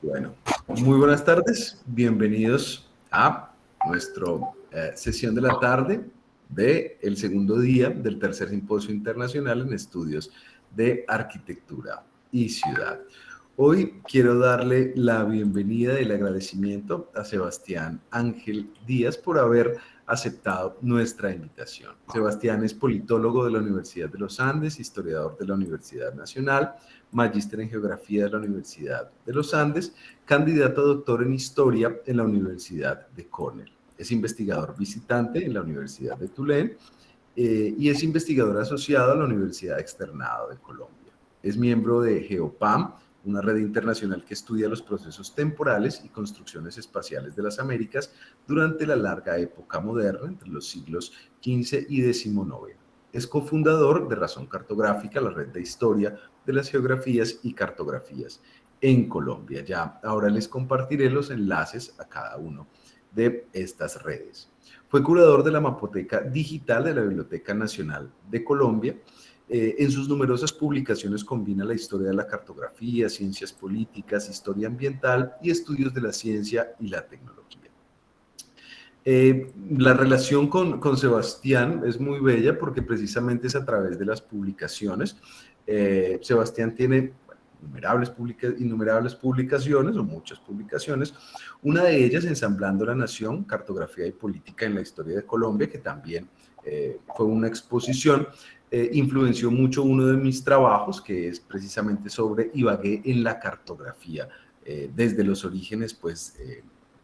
Bueno, muy buenas tardes, bienvenidos a nuestra sesión de la tarde del segundo día del tercer simposio internacional en estudios de arquitectura y ciudad. Hoy quiero darle la bienvenida y el agradecimiento a Sebastián Ángel Díaz por haber aceptado nuestra invitación. Sebastián es politólogo de la Universidad de los Andes, historiador de la Universidad Nacional, magíster en geografía de la Universidad de los Andes, candidato a doctor en historia en la Universidad de Cornell. Es investigador visitante en la Universidad de Tulane y es investigador asociado a la Universidad Externado de Colombia. Es miembro de GeoPAM, una red internacional que estudia los procesos temporales y construcciones espaciales de las Américas durante la larga época moderna, entre los siglos XV y XIX. Es cofundador de Razón Cartográfica, la red de historia de las geografías y cartografías en Colombia. Ya ahora les compartiré los enlaces a cada uno de estas redes. Fue curador de la mapoteca digital de la Biblioteca Nacional de Colombia. En sus numerosas publicaciones combina la historia de la cartografía, ciencias políticas, historia ambiental y estudios de la ciencia y la tecnología. La relación con Sebastián es muy bella porque precisamente es a través de las publicaciones. Sebastián tiene innumerables publicaciones o muchas publicaciones. Una de ellas, Ensamblando la Nación, Cartografía y Política en la Historia de Colombia, que también fue una exposición. Influenció mucho uno de mis trabajos, que es precisamente sobre Ibagué en la cartografía, desde los orígenes, pues,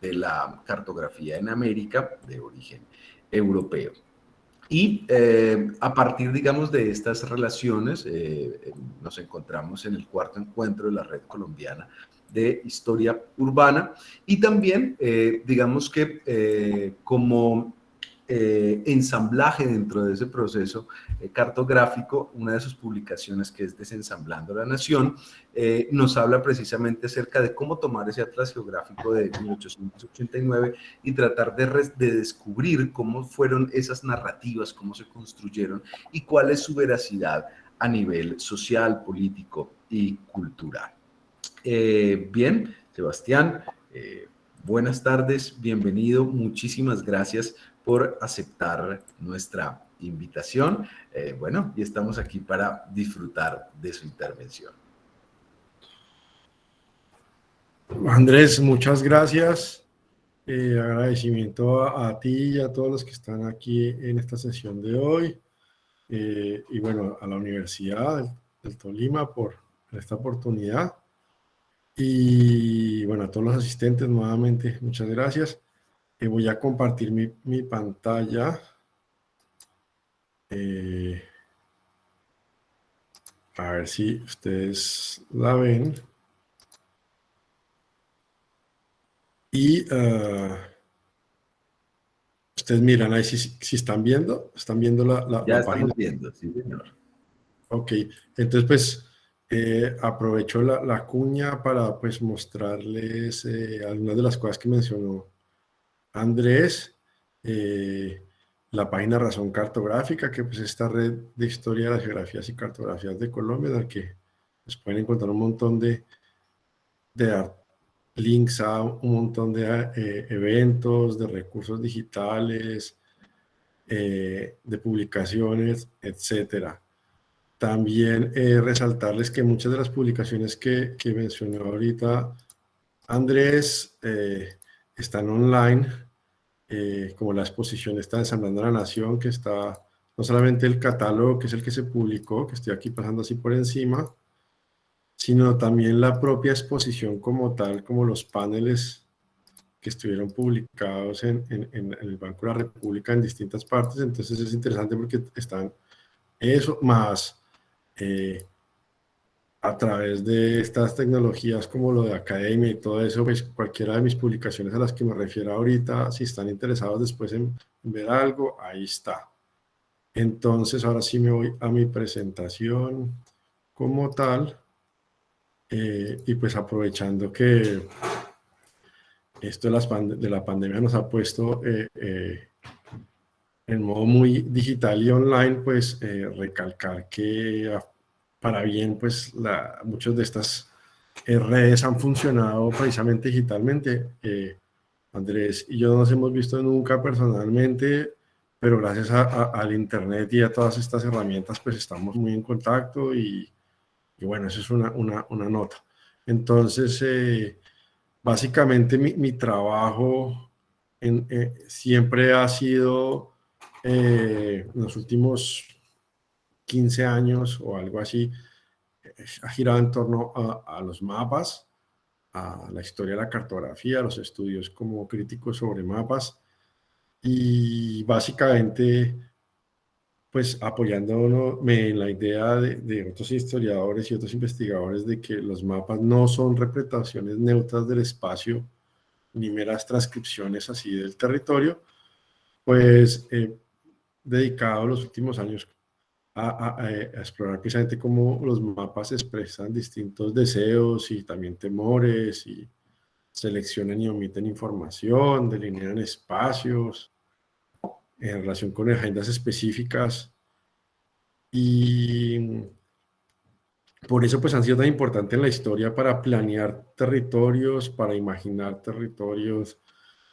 de la cartografía en América, de origen europeo. Y a partir, digamos, de estas relaciones, nos encontramos en el cuarto encuentro de la Red Colombiana de Historia Urbana y también, digamos que como ensamblaje dentro de ese proceso cartográfico, una de sus publicaciones, que es Desensamblando la Nación, nos habla precisamente acerca de cómo tomar ese atlas geográfico de 1889 y tratar de descubrir cómo fueron esas narrativas, cómo se construyeron y cuál es su veracidad a nivel social, político y cultural. Bien, Sebastián, buenas tardes, bienvenido, muchísimas gracias por aceptar nuestra invitación. Bueno, y estamos aquí para disfrutar de su intervención. Andrés, muchas gracias. Agradecimiento a ti y a todos los que están aquí en esta sesión de hoy. Y bueno, a la Universidad del Tolima por esta oportunidad. Y bueno, a todos los asistentes nuevamente, muchas gracias. Voy a compartir mi pantalla. A ver si ustedes la ven. Y ustedes miran ahí si están viendo la página. Viendo, sí, señor. Ok, entonces pues aprovecho la cuña para pues mostrarles algunas de las cosas que mencionó Andrés. La página Razón Cartográfica, que pues esta red de historia de las geografías y cartografías de Colombia, en la que pues, pueden encontrar un montón de links a un montón de eventos, de recursos digitales, de publicaciones, etcétera. También resaltarles que muchas de las publicaciones que mencionó ahorita Andrés están online, como la exposición está Ensamblando la Nación, que está no solamente el catálogo, que es el que se publicó, que estoy aquí pasando así por encima, sino también la propia exposición como tal, como los paneles que estuvieron publicados en el Banco de la República en distintas partes. Entonces es interesante porque están eso más a través de estas tecnologías como lo de academia y todo eso, pues cualquiera de mis publicaciones a las que me refiero ahorita, si están interesados después en ver algo, ahí está. Entonces ahora sí me voy a mi presentación como tal. Y pues aprovechando que esto de la pandemia nos ha puesto en modo muy digital y online, pues recalcar que para bien, pues muchas de estas redes han funcionado precisamente digitalmente. Andrés y yo no nos hemos visto nunca personalmente, pero gracias al Internet y a todas estas herramientas, pues estamos muy en contacto y bueno, eso es una nota. Entonces, básicamente mi trabajo siempre ha sido, en los últimos 15 años o algo así, ha girado en torno a los mapas, a la historia de la cartografía, a los estudios como críticos sobre mapas y básicamente pues apoyándome en la idea de otros historiadores y otros investigadores de que los mapas no son representaciones neutras del espacio ni meras transcripciones así del territorio, pues he dedicado los últimos años a explorar precisamente cómo los mapas expresan distintos deseos y también temores y seleccionan y omiten información, delinean espacios en relación con agendas específicas y por eso pues han sido tan importantes en la historia para planear territorios, para imaginar territorios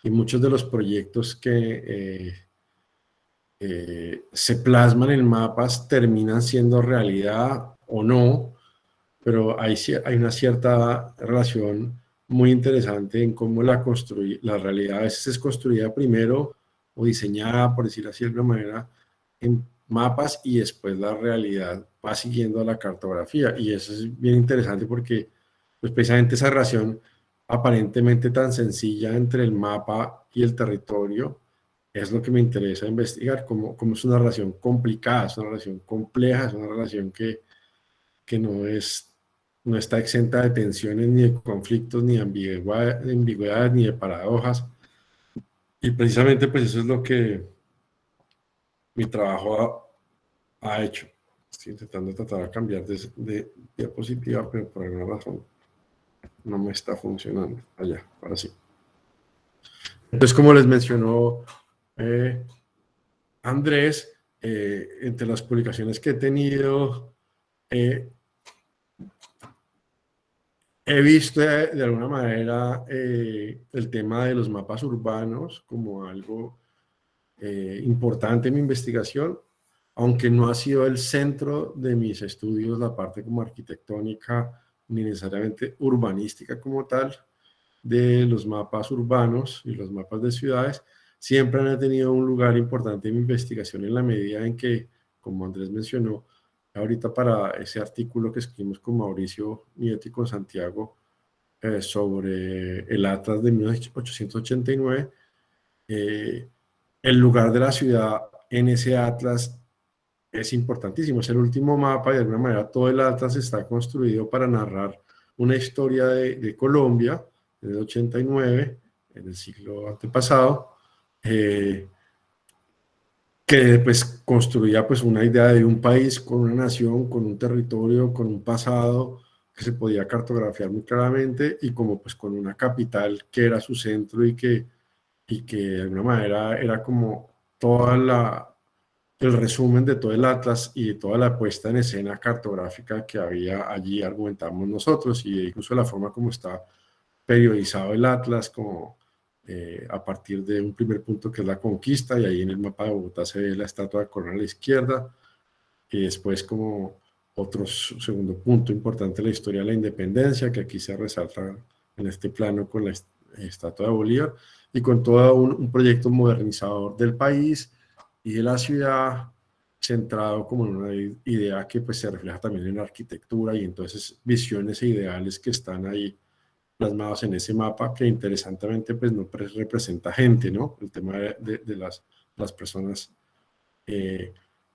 y muchos de los proyectos que se plasman en mapas terminan siendo realidad o no, pero hay una cierta relación muy interesante en cómo la realidad a veces es construida primero o diseñada, por decirlo así de alguna manera, en mapas y después la realidad va siguiendo a la cartografía. Y eso es bien interesante porque pues, precisamente esa relación aparentemente tan sencilla entre el mapa y el territorio es lo que me interesa investigar, cómo es una relación complicada, es una relación compleja, es una relación que no está exenta de tensiones, ni de conflictos, ni de ambigüedades, ni de paradojas. Y precisamente pues eso es lo que mi trabajo ha hecho. Estoy intentando tratar de cambiar de diapositiva, pero por alguna razón no me está funcionando. Allá, ahora sí. Entonces, como les mencionó Andrés, entre las publicaciones que he tenido, he visto de alguna manera el tema de los mapas urbanos como algo importante en mi investigación, aunque no ha sido el centro de mis estudios, la parte como arquitectónica, ni necesariamente urbanística como tal, de los mapas urbanos y los mapas de ciudades, siempre han tenido un lugar importante en mi investigación en la medida en que, como Andrés mencionó, ahorita para ese artículo que escribimos con Mauricio Nieto y con Santiago sobre el Atlas de 1889, el lugar de la ciudad en ese Atlas es importantísimo. Es el último mapa y de alguna manera todo el Atlas está construido para narrar una historia de Colombia en el 89, en el siglo antepasado, que pues construía pues una idea de un país con una nación, con un territorio, con un pasado que se podía cartografiar muy claramente y como pues con una capital que era su centro y que de alguna manera era como el resumen de todo el Atlas y de toda la puesta en escena cartográfica que había allí, argumentamos nosotros, y incluso la forma como está periodizado el Atlas, como a partir de un primer punto que es la conquista, y ahí en el mapa de Bogotá se ve la estatua de Colón a la izquierda, y después como otro segundo punto importante de la historia de la independencia, que aquí se resalta en este plano con la estatua de Bolívar, y con todo un proyecto modernizador del país y de la ciudad, centrado como en una idea que pues se refleja también en la arquitectura y entonces visiones e ideales que están ahí plasmados en ese mapa, que interesantemente pues no representa gente, ¿no? El tema de las personas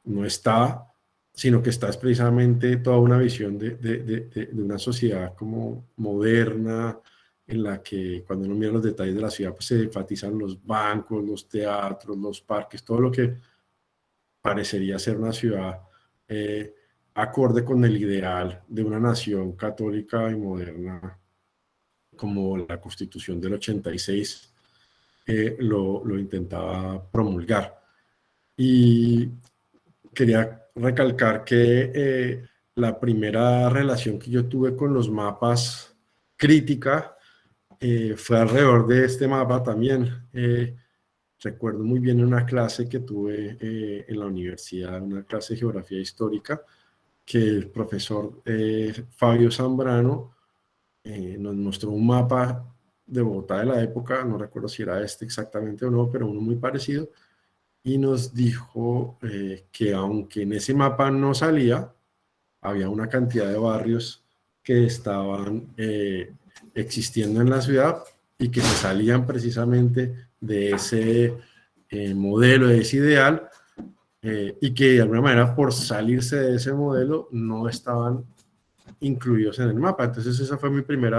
no está, sino que está es precisamente toda una visión de una sociedad como moderna, en la que cuando uno mira los detalles de la ciudad, pues se enfatizan los bancos, los teatros, los parques, todo lo que parecería ser una ciudad acorde con el ideal de una nación católica y moderna, como la Constitución del 86 lo intentaba promulgar. Y quería recalcar que la primera relación que yo tuve con los mapas crítica fue alrededor de este mapa también. Recuerdo muy bien una clase que tuve en la universidad, una clase de geografía histórica, que el profesor Fabio Zambrano nos mostró un mapa de Bogotá de la época, no recuerdo si era este exactamente o no, pero uno muy parecido, y nos dijo que aunque en ese mapa no salía, había una cantidad de barrios que estaban existiendo en la ciudad y que se salían precisamente de ese modelo, de ese ideal, y que de alguna manera por salirse de ese modelo no estaban incluidos en el mapa. Entonces ese fue mi primer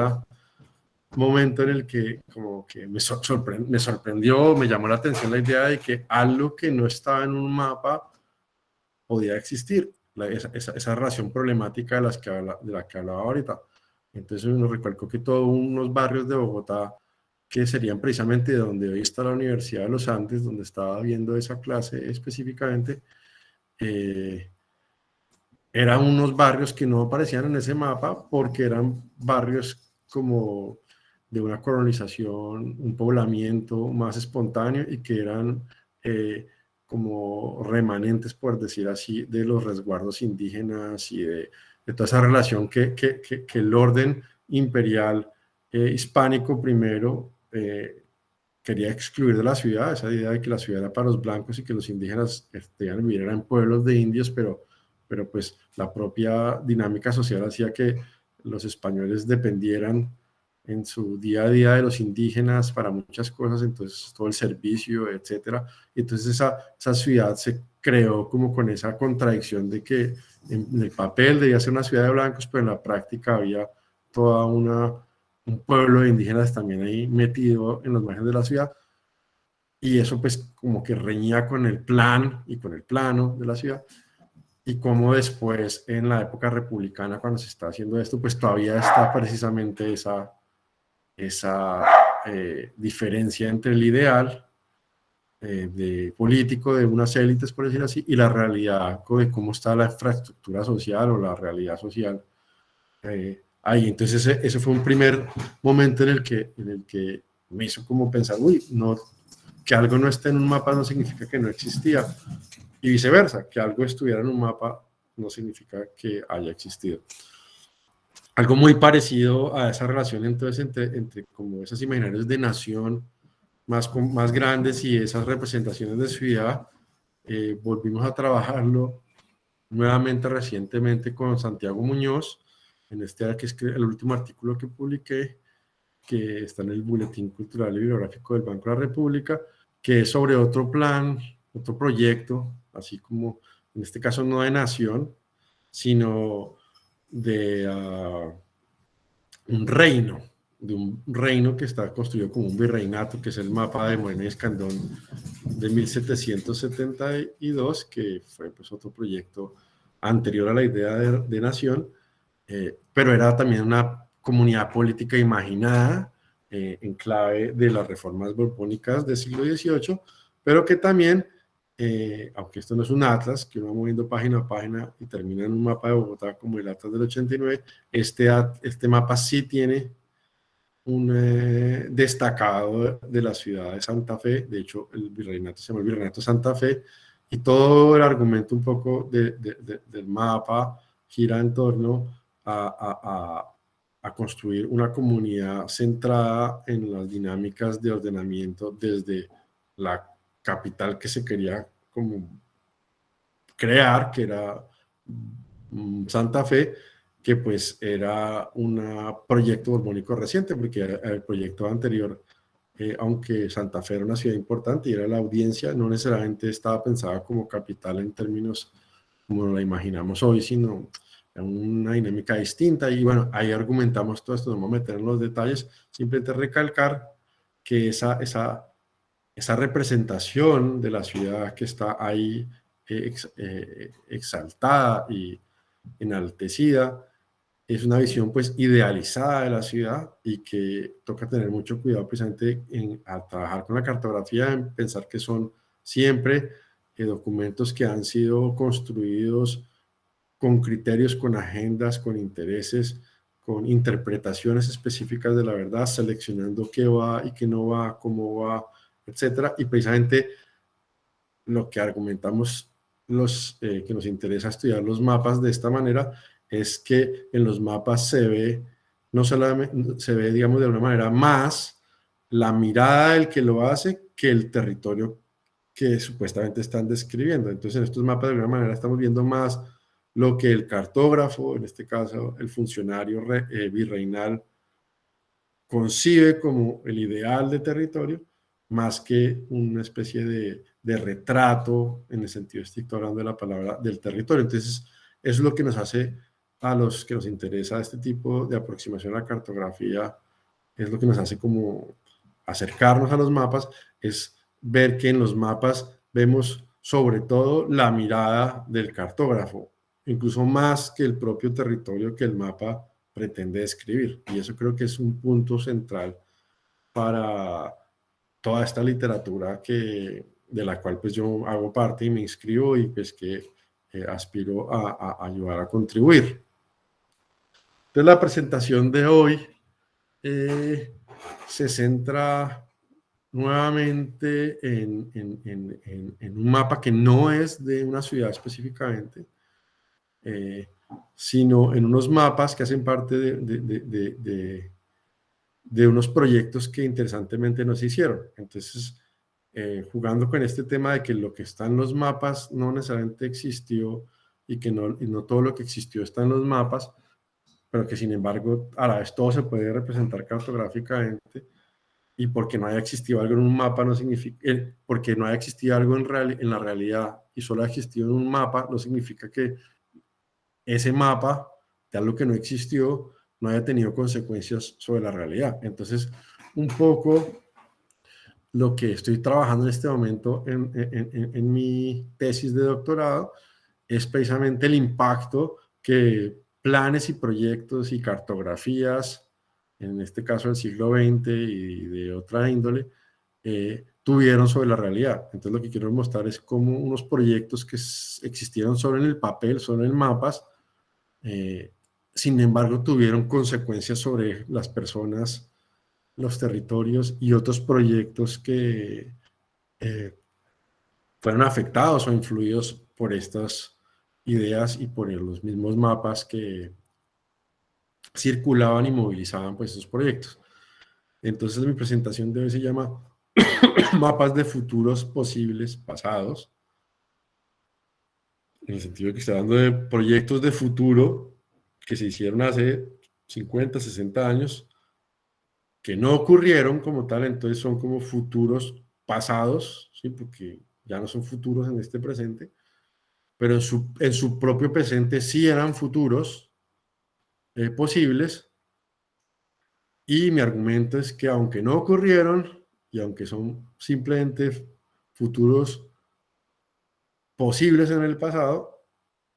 momento en el que como que me sorprendió, me llamó la atención la idea de que algo que no estaba en un mapa podía existir, esa relación problemática de la que hablaba ahorita. Entonces uno recalcó que todos unos barrios de Bogotá que serían precisamente donde hoy está la Universidad de los Andes, donde estaba viendo esa clase específicamente, eh, eran unos barrios que no aparecían en ese mapa porque eran barrios como de una colonización, un poblamiento más espontáneo y que eran como remanentes, por decir así, de los resguardos indígenas y de toda esa relación que el orden imperial hispánico primero quería excluir de la ciudad, esa idea de que la ciudad era para los blancos y que los indígenas debían vivir en pueblos de indios, pero pues la propia dinámica social hacía que los españoles dependieran en su día a día de los indígenas para muchas cosas, entonces todo el servicio, etcétera. Y entonces esa ciudad se creó como con esa contradicción de que en el papel debía ser una ciudad de blancos, pero en la práctica había toda un pueblo de indígenas también ahí metido en los márgenes de la ciudad. Y eso pues como que reñía con el plan y con el plano de la ciudad y cómo después en la época republicana cuando se está haciendo esto pues todavía está precisamente esa diferencia entre el ideal de político de unas élites por decir así y la realidad de cómo está la infraestructura social o la realidad social ahí. Entonces ese fue un primer momento en el que me hizo como pensar, uy, no, que algo no esté en un mapa no significa que no existía y viceversa, que algo estuviera en un mapa no significa que haya existido. Algo muy parecido a esa relación entonces entre como esos imaginarios de nación más grandes y esas representaciones de ciudad, volvimos a trabajarlo nuevamente recientemente con Santiago Muñoz, en que es el último artículo que publiqué, que está en el Boletín Cultural y Bibliográfico del Banco de la República, que es sobre otro plan, otro proyecto, así como en este caso no de nación, sino de de un reino que está construido como un virreinato, que es el mapa de Moreno y Escandón de 1772, que fue pues otro proyecto anterior a la idea de nación, pero era también una comunidad política imaginada en clave de las reformas borbónicas del siglo XVIII, pero que también, aunque esto no es un atlas, que uno va moviendo página a página y termina en un mapa de Bogotá como el Atlas del 89, este mapa sí tiene un destacado de la ciudad de Santa Fe. De hecho el virreinato se llama el Virreinato Santa Fe, y todo el argumento un poco del mapa gira en torno a construir una comunidad centrada en las dinámicas de ordenamiento desde la capital que se quería como crear, que era Santa Fe, que pues era un proyecto borbónico reciente, porque el proyecto anterior, aunque Santa Fe era una ciudad importante y era la audiencia, no necesariamente estaba pensada como capital en términos como la imaginamos hoy, sino en una dinámica distinta. Y bueno, ahí argumentamos todo esto, no vamos a meter en los detalles, simplemente recalcar que esa representación de la ciudad que está ahí exaltada y enaltecida, es una visión pues idealizada de la ciudad y que toca tener mucho cuidado precisamente al trabajar con la cartografía, en pensar que son siempre documentos que han sido construidos con criterios, con agendas, con intereses, con interpretaciones específicas de la verdad, seleccionando qué va y qué no va, cómo va, etcétera. Y precisamente lo que argumentamos que nos interesa estudiar los mapas de esta manera es que en los mapas se ve, no solamente se ve, digamos, de una manera más la mirada del que lo hace que el territorio que supuestamente están describiendo. Entonces, en estos mapas de alguna manera estamos viendo más lo que el cartógrafo, en este caso el funcionario virreinal, concibe como el ideal de territorio, más que una especie de retrato, en el sentido estricto hablando de la palabra, del territorio. Entonces, eso es lo que nos hace a los que nos interesa este tipo de aproximación a la cartografía, es lo que nos hace como acercarnos a los mapas, es ver que en los mapas vemos sobre todo la mirada del cartógrafo, incluso más que el propio territorio que el mapa pretende describir. Y eso creo que es un punto central para toda esta literatura de la cual pues yo hago parte y me inscribo y pues que aspiro a ayudar a contribuir. Entonces la presentación de hoy se centra nuevamente en un mapa que no es de una ciudad específicamente, sino en unos mapas que hacen parte de unos proyectos que interesantemente nos hicieron. Entonces, jugando con este tema de que lo que está en los mapas no necesariamente existió y que no todo lo que existió está en los mapas, pero que sin embargo a la vez todo se puede representar cartográficamente, y porque no haya existido algo en un mapa no significa, porque no haya existido algo en la realidad y solo ha existido en un mapa, no significa que ese mapa de algo que no existió no haya tenido consecuencias sobre la realidad. Entonces, un poco lo que estoy trabajando en este momento en mi tesis de doctorado es precisamente el impacto que planes y proyectos y cartografías, en este caso del siglo XX y de otra índole, tuvieron sobre la realidad. Entonces lo que quiero mostrar es cómo unos proyectos que existieron solo en el papel, solo en mapas, sin embargo tuvieron consecuencias sobre las personas, los territorios y otros proyectos que fueron afectados o influidos por estas ideas y por los mismos mapas que circulaban y movilizaban pues esos proyectos. Entonces mi presentación de hoy se llama Mapas de futuros posibles pasados, en el sentido de que está hablando de proyectos de futuro que se hicieron hace 50, 60 años, que no ocurrieron como tal, entonces son como futuros pasados, ¿sí? Porque ya no son futuros en este presente, pero en su propio presente sí eran futuros posibles, y mi argumento es que aunque no ocurrieron y aunque son simplemente futuros posibles en el pasado,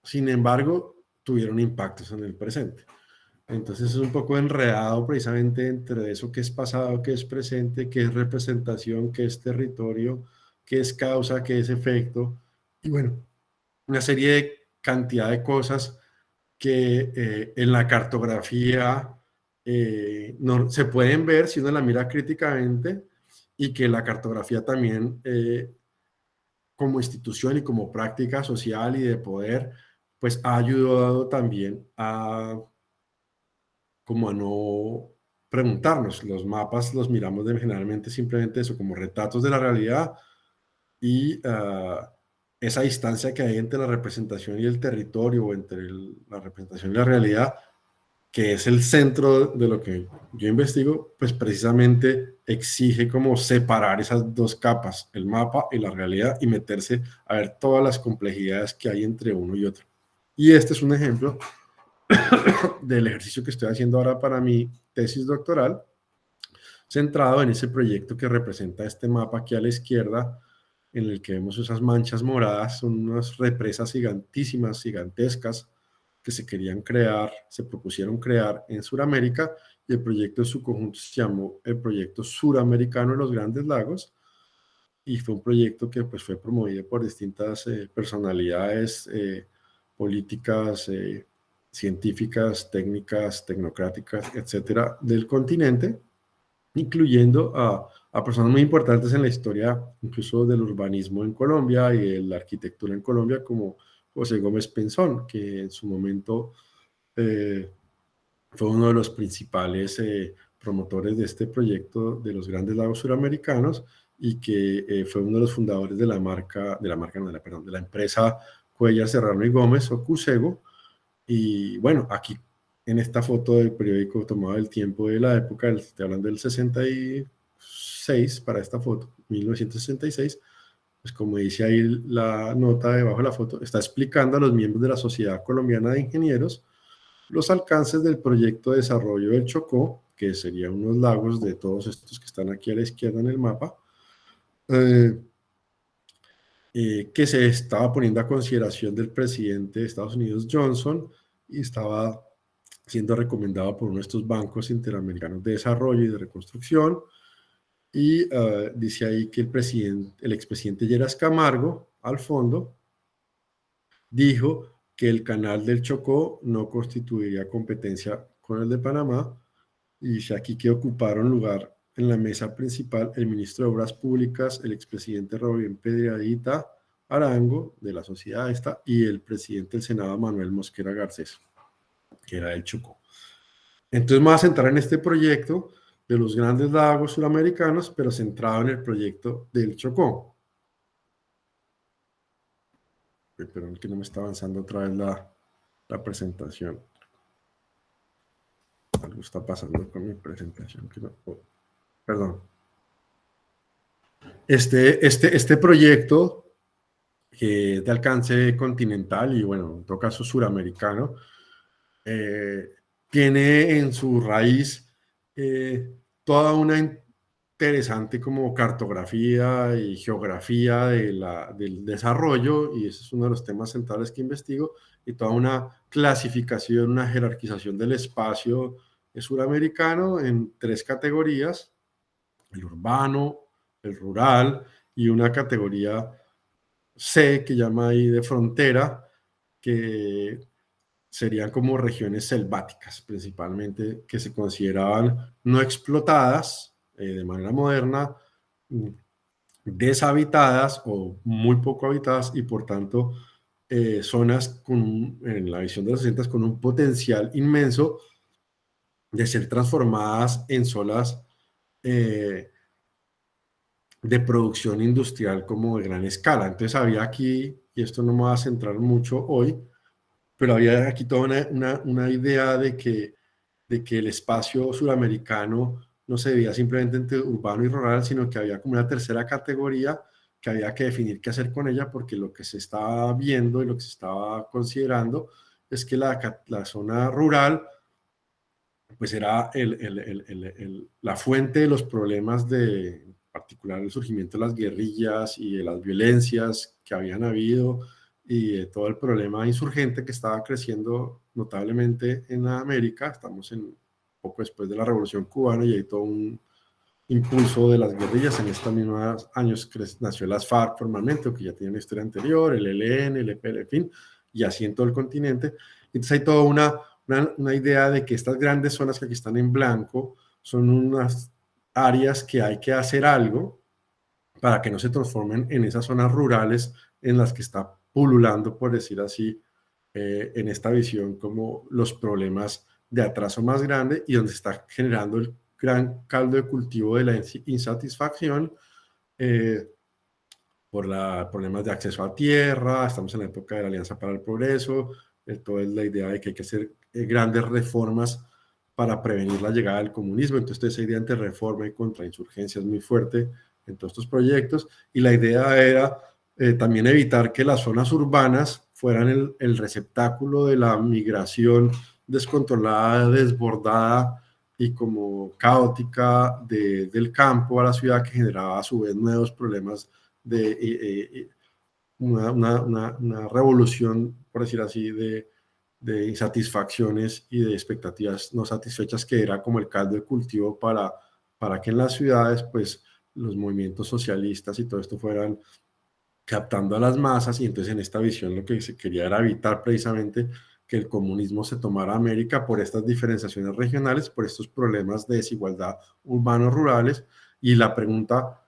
sin embargo, tuvieron impactos en el presente. Entonces es un poco enredado precisamente entre eso que es pasado, que es presente, que es representación, que es territorio, que es causa, que es efecto, y bueno, una serie de cantidad de cosas que en la cartografía no, se pueden ver si uno la mira críticamente, y que la cartografía también como institución y como práctica social y de poder, pues ha ayudado también a como a no preguntarnos. Los mapas los miramos generalmente simplemente eso, como retratos de la realidad, y esa distancia que hay entre la representación y el territorio, o entre la representación y la realidad, que es el centro de lo que yo investigo, pues precisamente exige como separar esas dos capas, el mapa y la realidad, y meterse a ver todas las complejidades que hay entre uno y otro. Y este es un ejemplo del ejercicio que estoy haciendo ahora para mi tesis doctoral, centrado en ese proyecto que representa este mapa aquí a la izquierda, en el que vemos esas manchas moradas. Son unas represas gigantísimas, gigantescas, que se querían crear, se propusieron crear en Sudamérica, y el proyecto en su conjunto se llamó el Proyecto Suramericano de los Grandes Lagos, y fue un proyecto que pues fue promovido por distintas personalidades políticas científicas, técnicas, tecnocráticas, etcétera, del continente, incluyendo a personas muy importantes en la historia, incluso del urbanismo en Colombia y de la arquitectura en Colombia, como José Gómez Pinzón, que en su momento fue uno de los principales promotores de este proyecto de los Grandes Lagos Suramericanos y que fue uno de los fundadores de la empresa Cuellar Serrano y Gómez, o CUSEGO. Y bueno, aquí en esta foto del periódico tomado del tiempo de la época, estoy hablando del 66 para esta foto, 1966, pues como dice ahí la nota debajo de la foto, está explicando a los miembros de la Sociedad Colombiana de Ingenieros los alcances del proyecto de desarrollo del Chocó, que serían unos lagos de todos estos que están aquí a la izquierda en el mapa, que se estaba poniendo a consideración del presidente de Estados Unidos, Johnson, y estaba siendo recomendado por uno de estos bancos interamericanos de desarrollo y de reconstrucción. Y dice ahí que el expresidente Lleras Camargo, al fondo, dijo que el canal del Chocó no constituiría competencia con el de Panamá, y dice aquí que ocuparon lugar en la mesa principal el ministro de Obras Públicas, el expresidente Rubén Pedradita Arango, de la sociedad esta, y el presidente del Senado, Manuel Mosquera Garcés, que era del Chocó. Entonces me voy a centrar en este proyecto de los Grandes Lagos Suramericanos, pero centrado en el proyecto del Chocó. Perdón, que no me está avanzando otra vez la presentación. Algo está pasando con mi presentación. Que no, perdón. Este proyecto, que es de alcance continental y, bueno, en todo caso suramericano, tiene en su raíz toda una interesante como cartografía y geografía del desarrollo, y ese es uno de los temas centrales que investigo, y toda una clasificación, una jerarquización del espacio suramericano en 3 categorías: el urbano, el rural y una categoría C que llama ahí de frontera, que serían como regiones selváticas principalmente, que se consideraban no explotadas de manera moderna, deshabitadas o muy poco habitadas, y por tanto zonas en la visión de los 60 con un potencial inmenso de ser transformadas en zonas de producción industrial como de gran escala. Entonces había aquí, y esto no me va a centrar mucho hoy, pero había aquí toda una idea de que el espacio suramericano no se dividía simplemente entre urbano y rural, sino que había como una tercera categoría que había que definir qué hacer con ella, porque lo que se estaba viendo y lo que se estaba considerando es que la zona rural pues era la fuente de los problemas, en particular el surgimiento de las guerrillas y de las violencias que habían habido, y de todo el problema insurgente que estaba creciendo notablemente en América. Estamos poco después de la Revolución Cubana, y hay todo un impulso de las guerrillas. En estos mismos años nació las FARC formalmente, que ya tiene una historia anterior, el ELN, el EPL, en fin, y así en todo el continente. Entonces hay toda una idea de que estas grandes zonas que aquí están en blanco son unas áreas que hay que hacer algo para que no se transformen en esas zonas rurales en las que está pululando, por decir así, en esta visión, como los problemas de atraso más grande, y donde se está generando el gran caldo de cultivo de la insatisfacción por problemas de acceso a tierra. Estamos en la época de la Alianza para el Progreso. Toda es la idea de que hay que hacer grandes reformas para prevenir la llegada del comunismo. Entonces esa idea de reforma y contrainsurgencia es muy fuerte en todos estos proyectos, y la idea era también evitar que las zonas urbanas fueran el receptáculo de la migración descontrolada, desbordada y como caótica del campo a la ciudad, que generaba a su vez nuevos problemas de una revolución, por decir así, de insatisfacciones y de expectativas no satisfechas, que era como el caldo de cultivo para que en las ciudades pues los movimientos socialistas y todo esto fueran captando a las masas, y entonces en esta visión lo que se quería era evitar precisamente que el comunismo se tomara América por estas diferenciaciones regionales, por estos problemas de desigualdad urbanos rurales, y la pregunta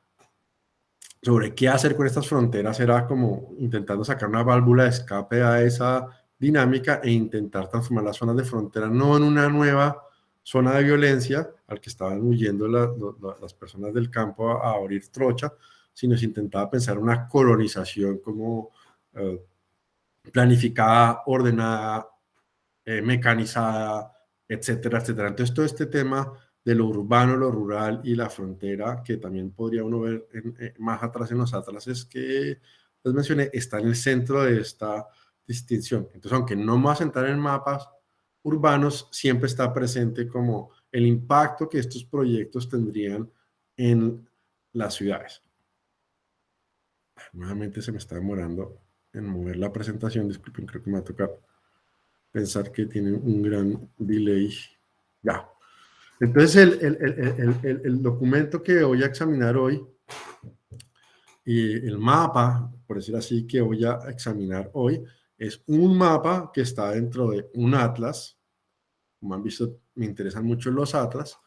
sobre qué hacer con estas fronteras era como intentando sacar una válvula de escape a esa dinámica e intentar transformar las zonas de frontera no en una nueva zona de violencia al que estaban huyendo las personas del campo a abrir trocha, sino se intentaba pensar una colonización como eh, planificada, ordenada, mecanizada, etcétera, etcétera. Entonces, todo este tema de lo urbano, lo rural y la frontera, que también podría uno ver más atrás en los atlases que les mencioné, está en el centro de esta distinción. Entonces, aunque no me voy a sentar en mapas urbanos, siempre está presente como el impacto que estos proyectos tendrían en las ciudades. Nuevamente se me está demorando en mover la presentación, disculpen, creo que me va a tocar pensar que tiene un gran delay. Ya. Entonces, el documento que voy a examinar hoy y el mapa, por decir así, que voy a examinar hoy, es un mapa que está dentro de un atlas. Como han visto, me interesan mucho los atlas.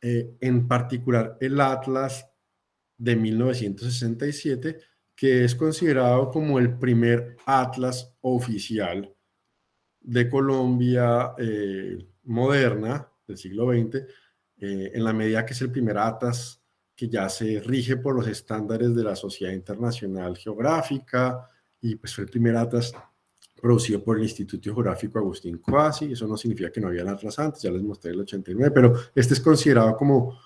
En particular, el atlas de 1967, que es considerado como el primer atlas oficial de Colombia moderna del siglo XX, en la medida que es el primer atlas que ya se rige por los estándares de la Sociedad Internacional Geográfica, y pues fue el primer atlas producido por el Instituto Geográfico Agustín Coasi. Eso no significa que no había atlas antes, ya les mostré el 89, pero este es considerado como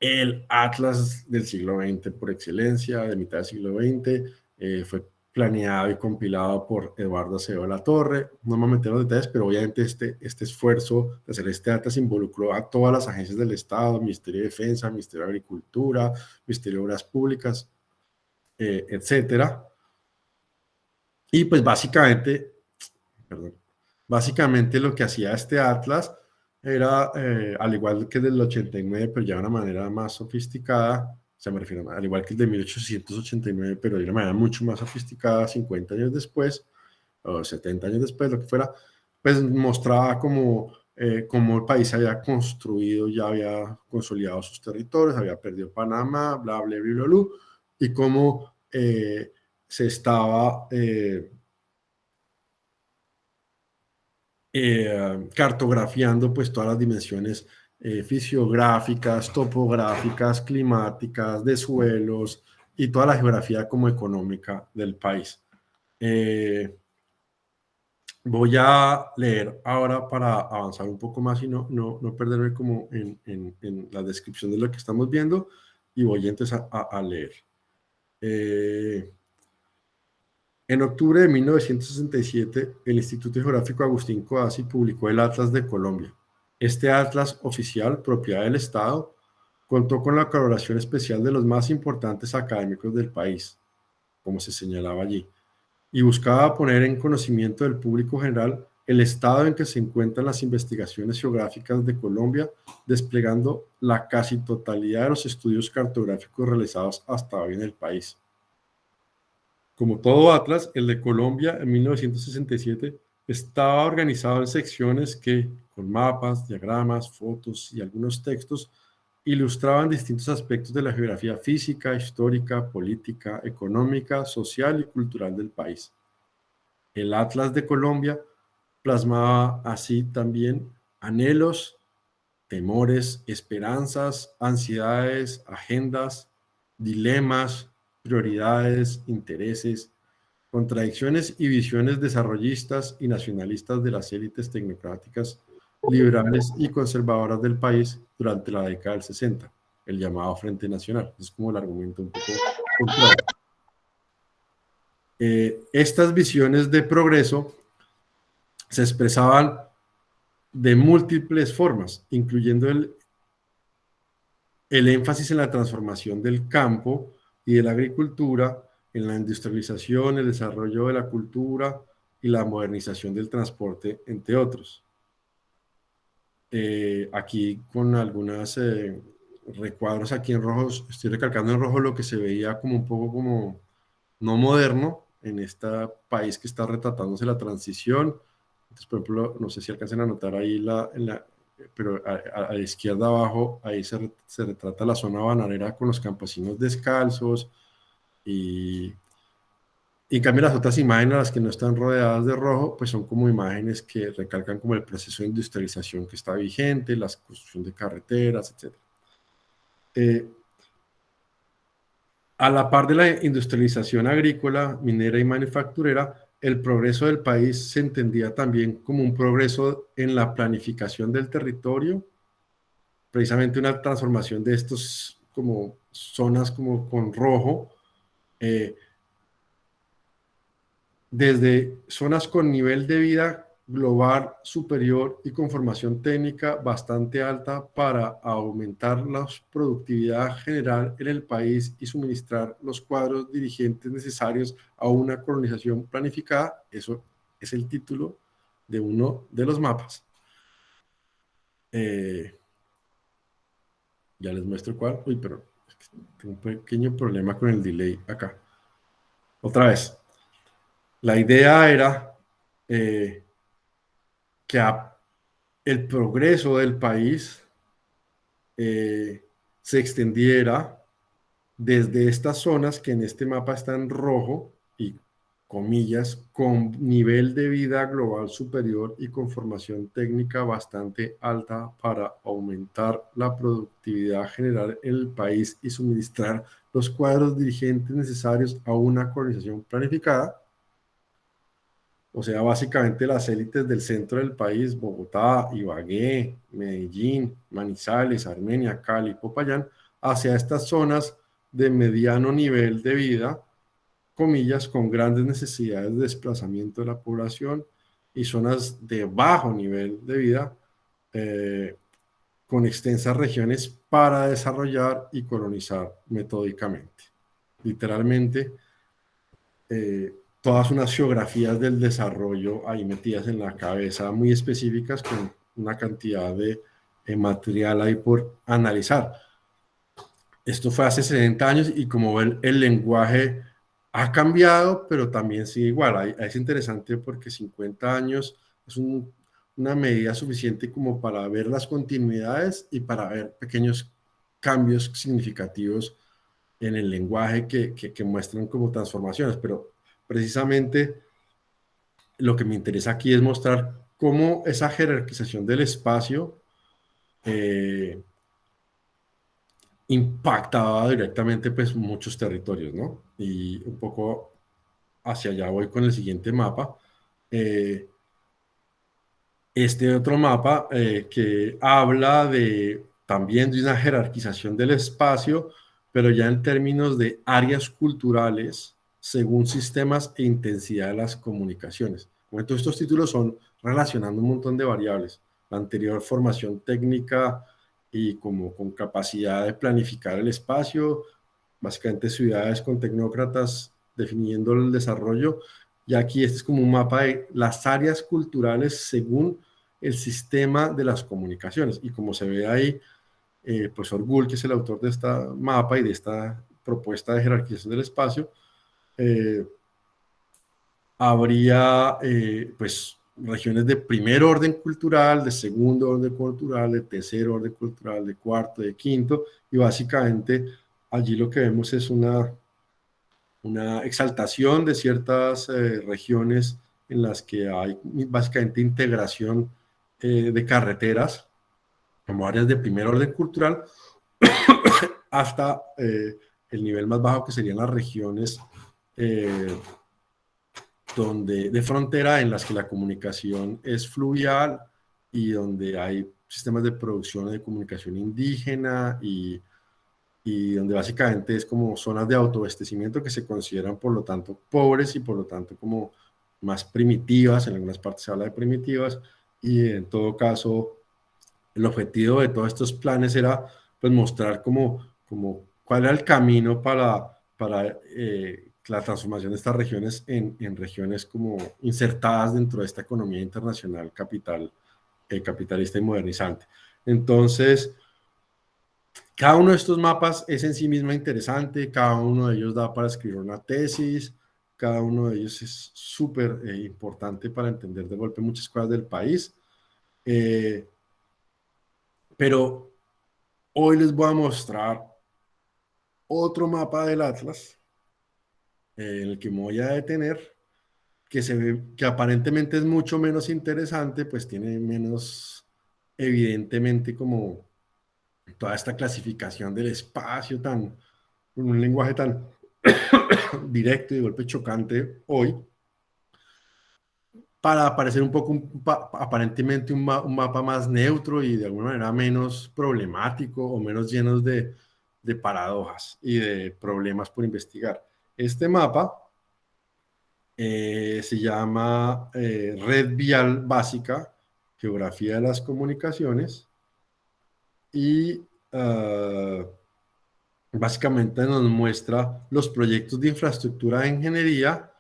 el atlas del siglo XX por excelencia, de mitad del siglo XX. Fue planeado y compilado por Eduardo Acevedo de la Torre. No me voy a meter en los detalles, pero obviamente este esfuerzo de hacer este atlas involucró a todas las agencias del Estado: Ministerio de Defensa, Ministerio de Agricultura, Ministerio de Obras Públicas, etcétera. Y pues básicamente lo que hacía este atlas era, al igual que el del 89, pero ya de una manera más sofisticada. O sea, me refiero, al igual que el de 1889, pero de una manera mucho más sofisticada, 50 años después, o 70 años después, lo que fuera, pues mostraba cómo el país había construido, ya había consolidado sus territorios, había perdido Panamá, bla, bla, bla, bla, bla, y cómo se estaba cartografiando pues todas las dimensiones fisiográficas, topográficas, climáticas, de suelos y toda la geografía como económica del país. Voy a leer ahora para avanzar un poco más y no perderme como en la descripción de lo que estamos viendo, y voy entonces a leer. En octubre de 1967, el Instituto Geográfico Agustín Coasi publicó el Atlas de Colombia. Este atlas oficial, propiedad del Estado, contó con la colaboración especial de los más importantes académicos del país, como se señalaba allí, y buscaba poner en conocimiento del público general el estado en que se encuentran las investigaciones geográficas de Colombia, desplegando la casi totalidad de los estudios cartográficos realizados hasta hoy en el país. Como todo atlas, el de Colombia en 1967 estaba organizado en secciones que, con mapas, diagramas, fotos y algunos textos, ilustraban distintos aspectos de la geografía física, histórica, política, económica, social y cultural del país. El Atlas de Colombia plasmaba así también anhelos, temores, esperanzas, ansiedades, agendas, dilemas, prioridades, intereses, contradicciones y visiones desarrollistas y nacionalistas de las élites tecnocráticas, liberales y conservadoras del país durante la década del 60, el llamado Frente Nacional. Es como el argumento un poco contrario. Estas visiones de progreso se expresaban de múltiples formas, incluyendo el énfasis en la transformación del campo y de la agricultura, en la industrialización, el desarrollo de la cultura y la modernización del transporte, entre otros. Aquí con algunos recuadros aquí en rojo, estoy recalcando en rojo lo que se veía como un poco como no moderno, en este país que está retratándose la transición. Entonces, por ejemplo, no sé si alcancen a notar ahí pero a la izquierda abajo, ahí se retrata la zona bananera con los campesinos descalzos, y en cambio las otras imágenes, las que no están rodeadas de rojo, pues son como imágenes que recalcan como el proceso de industrialización que está vigente, la construcción de carreteras, etc. Eh, a la par de la industrialización agrícola, minera y manufacturera, el progreso del país se entendía también como un progreso en la planificación del territorio, precisamente una transformación de estos como zonas como con rojo, eh, desde zonas con nivel de vida global superior y con formación técnica bastante alta para aumentar la productividad general en el país y suministrar los cuadros dirigentes necesarios a una colonización planificada. Eso es el título de uno de los mapas. Eh, ya les muestro cuál. Uy, pero tengo un pequeño problema con el delay acá. Otra vez. La idea era eh, que el progreso del país se extendiera desde estas zonas que en este mapa está en rojo y comillas, con nivel de vida global superior y con formación técnica bastante alta para aumentar la productividad general en el país y suministrar los cuadros dirigentes necesarios a una colonización planificada. O sea, básicamente las élites del centro del país, Bogotá, Ibagué, Medellín, Manizales, Armenia, Cali, Popayán, hacia estas zonas de mediano nivel de vida, comillas, con grandes necesidades de desplazamiento de la población, y zonas de bajo nivel de vida, eh, con extensas regiones para desarrollar y colonizar metódicamente. Literalmente, todas unas geografías del desarrollo ahí metidas en la cabeza, muy específicas, con una cantidad de material ahí por analizar. Esto fue hace 60 años y como ven, el lenguaje ha cambiado, pero también sigue igual. Es interesante porque 50 años es una medida suficiente como para ver las continuidades y para ver pequeños cambios significativos en el lenguaje que muestran como transformaciones, pero precisamente lo que me interesa aquí es mostrar cómo esa jerarquización del espacio eh, impactaba directamente pues muchos territorios, ¿no? Y un poco hacia allá voy con el siguiente mapa. Eh, este otro mapa que habla también de una jerarquización del espacio, pero ya en términos de áreas culturales según sistemas e intensidad de las comunicaciones. Como todos estos títulos son relacionando un montón de variables. La anterior formación técnica y como con capacidad de planificar el espacio, básicamente ciudades con tecnócratas definiendo el desarrollo, y aquí este es como un mapa de las áreas culturales según el sistema de las comunicaciones. Y como se ve ahí, el profesor Gull, que es el autor de este mapa y de esta propuesta de jerarquización del espacio, eh, habría pues regiones de primer orden cultural, de segundo orden cultural, de tercer orden cultural, de cuarto, de quinto, y básicamente allí lo que vemos es una exaltación de ciertas regiones en las que hay básicamente integración de carreteras como áreas de primer orden cultural hasta el nivel más bajo que serían las regiones eh, de frontera en las que la comunicación es fluvial y donde hay sistemas de producción de comunicación indígena y donde básicamente es como zonas de autoabastecimiento que se consideran por lo tanto pobres y por lo tanto como más primitivas, en algunas partes se habla de primitivas, y en todo caso el objetivo de todos estos planes era pues mostrar como cuál era el camino para la transformación de estas regiones en regiones como insertadas dentro de esta economía internacional capitalista y modernizante. Entonces, Cada uno de estos mapas es en sí mismo interesante, cada uno de ellos da para escribir una tesis, cada uno de ellos es súper importante para entender de golpe muchas cosas del país. Eh, pero hoy les voy a mostrar otro mapa del Atlas en el que me voy a detener, que se ve que aparentemente es mucho menos interesante, pues tiene menos, evidentemente, como toda esta clasificación del espacio tan, con un lenguaje tan directo y de golpe chocante hoy, para parecer un poco, aparentemente, un mapa más neutro y de alguna manera menos problemático o menos llenos de paradojas y de problemas por investigar. Este mapa se llama Red Vial Básica, Geografía de las Comunicaciones, y básicamente nos muestra los proyectos de infraestructura de ingeniería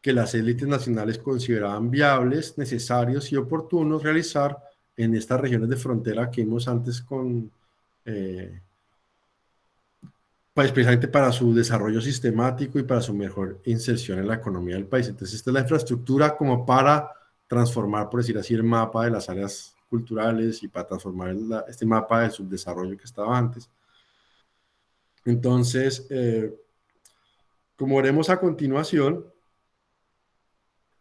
que las élites nacionales consideraban viables, necesarios y oportunos realizar en estas regiones de frontera que vimos antes con, pues precisamente para su desarrollo sistemático y para su mejor inserción en la economía del país. Entonces, esta es la infraestructura como para transformar, por decir así, el mapa de las áreas culturales y para transformar este mapa de subdesarrollo que estaba antes. Entonces, como veremos a continuación,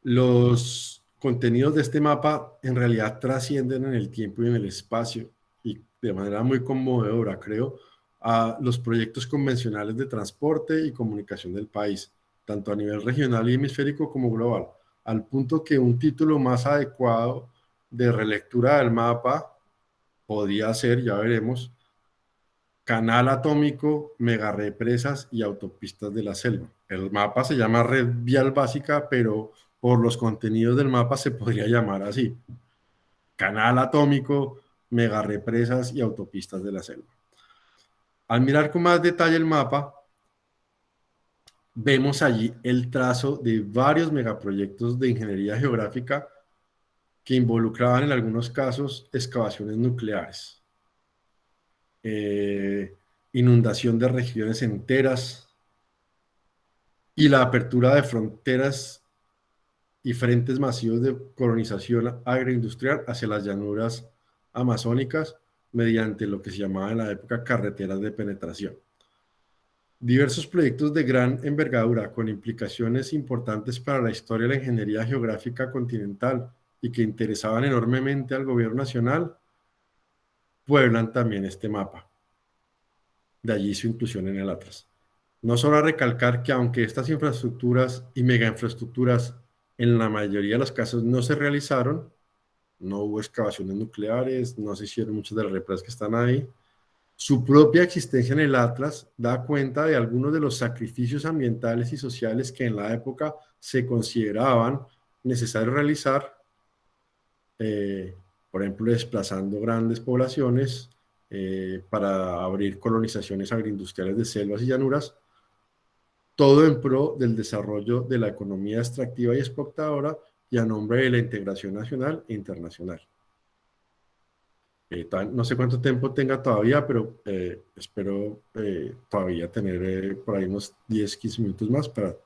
los contenidos de este mapa en realidad trascienden en el tiempo y en el espacio y de manera muy conmovedora, creo, a los proyectos convencionales de transporte y comunicación del país, tanto a nivel regional y hemisférico como global, al punto que un título más adecuado de relectura del mapa podría ser, ya veremos, Canal Atómico, Megarepresas y Autopistas de la Selva. El mapa se llama Red Vial Básica, pero por los contenidos del mapa se podría llamar así: Canal Atómico, Megarepresas y Autopistas de la Selva. Al mirar con más detalle el mapa, vemos allí el trazo de varios megaproyectos de ingeniería geográfica que involucraban en algunos casos excavaciones nucleares, inundación de regiones enteras y la apertura de fronteras y frentes masivos de colonización agroindustrial hacia las llanuras amazónicas mediante lo que se llamaba en la época carreteras de penetración. Diversos proyectos de gran envergadura con implicaciones importantes para la historia de la ingeniería geográfica continental y que interesaban enormemente al gobierno nacional pueblan también este mapa. De allí su inclusión en el Atlas. No solo recalcar que aunque estas infraestructuras y megainfraestructuras en la mayoría de los casos no se realizaron, no hubo excavaciones nucleares, no se hicieron muchas de las represas que están ahí, su propia existencia en el Atlas da cuenta de algunos de los sacrificios ambientales y sociales que en la época se consideraban necesarios realizar, por ejemplo, desplazando grandes poblaciones para abrir colonizaciones agroindustriales de selvas y llanuras, todo en pro del desarrollo de la economía extractiva y exportadora y a nombre de la integración nacional e internacional. No sé cuánto tiempo tenga todavía, pero espero todavía tener por ahí unos 10, 15 minutos más para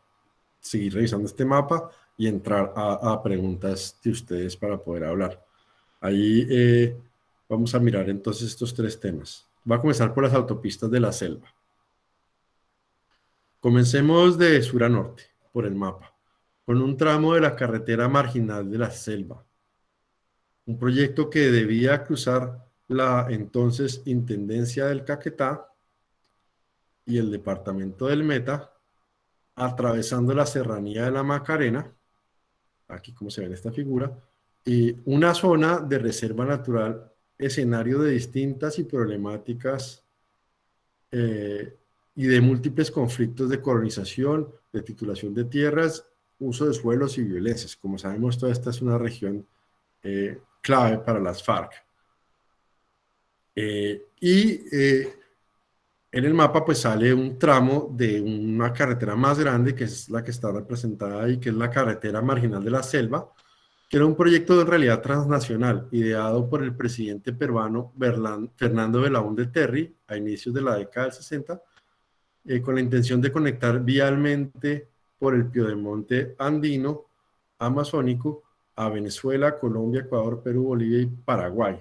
seguir revisando este mapa y entrar a preguntas de ustedes para poder hablar. Ahí vamos a mirar entonces estos tres temas. Va a comenzar por las autopistas de la selva. Comencemos de sur a norte, por el mapa, con un tramo de la carretera marginal de la selva. Un proyecto que debía cruzar la entonces Intendencia del Caquetá y el departamento del Meta, atravesando la serranía de la Macarena, aquí como se ve en esta figura, y una zona de reserva natural, escenario de distintas y problemáticas y de múltiples conflictos de colonización, de titulación de tierras, uso de suelos y violencias. Como sabemos, toda esta es una región clave para las FARC. En el mapa pues sale un tramo de una carretera más grande, que es la que está representada ahí, que es la carretera marginal de la selva, que era un proyecto en realidad transnacional, ideado por el presidente peruano Fernando Belaúnde Terry a inicios de la década del 60, con la intención de conectar vialmente por el piedemonte andino amazónico a Venezuela, Colombia, Ecuador, Perú, Bolivia y Paraguay.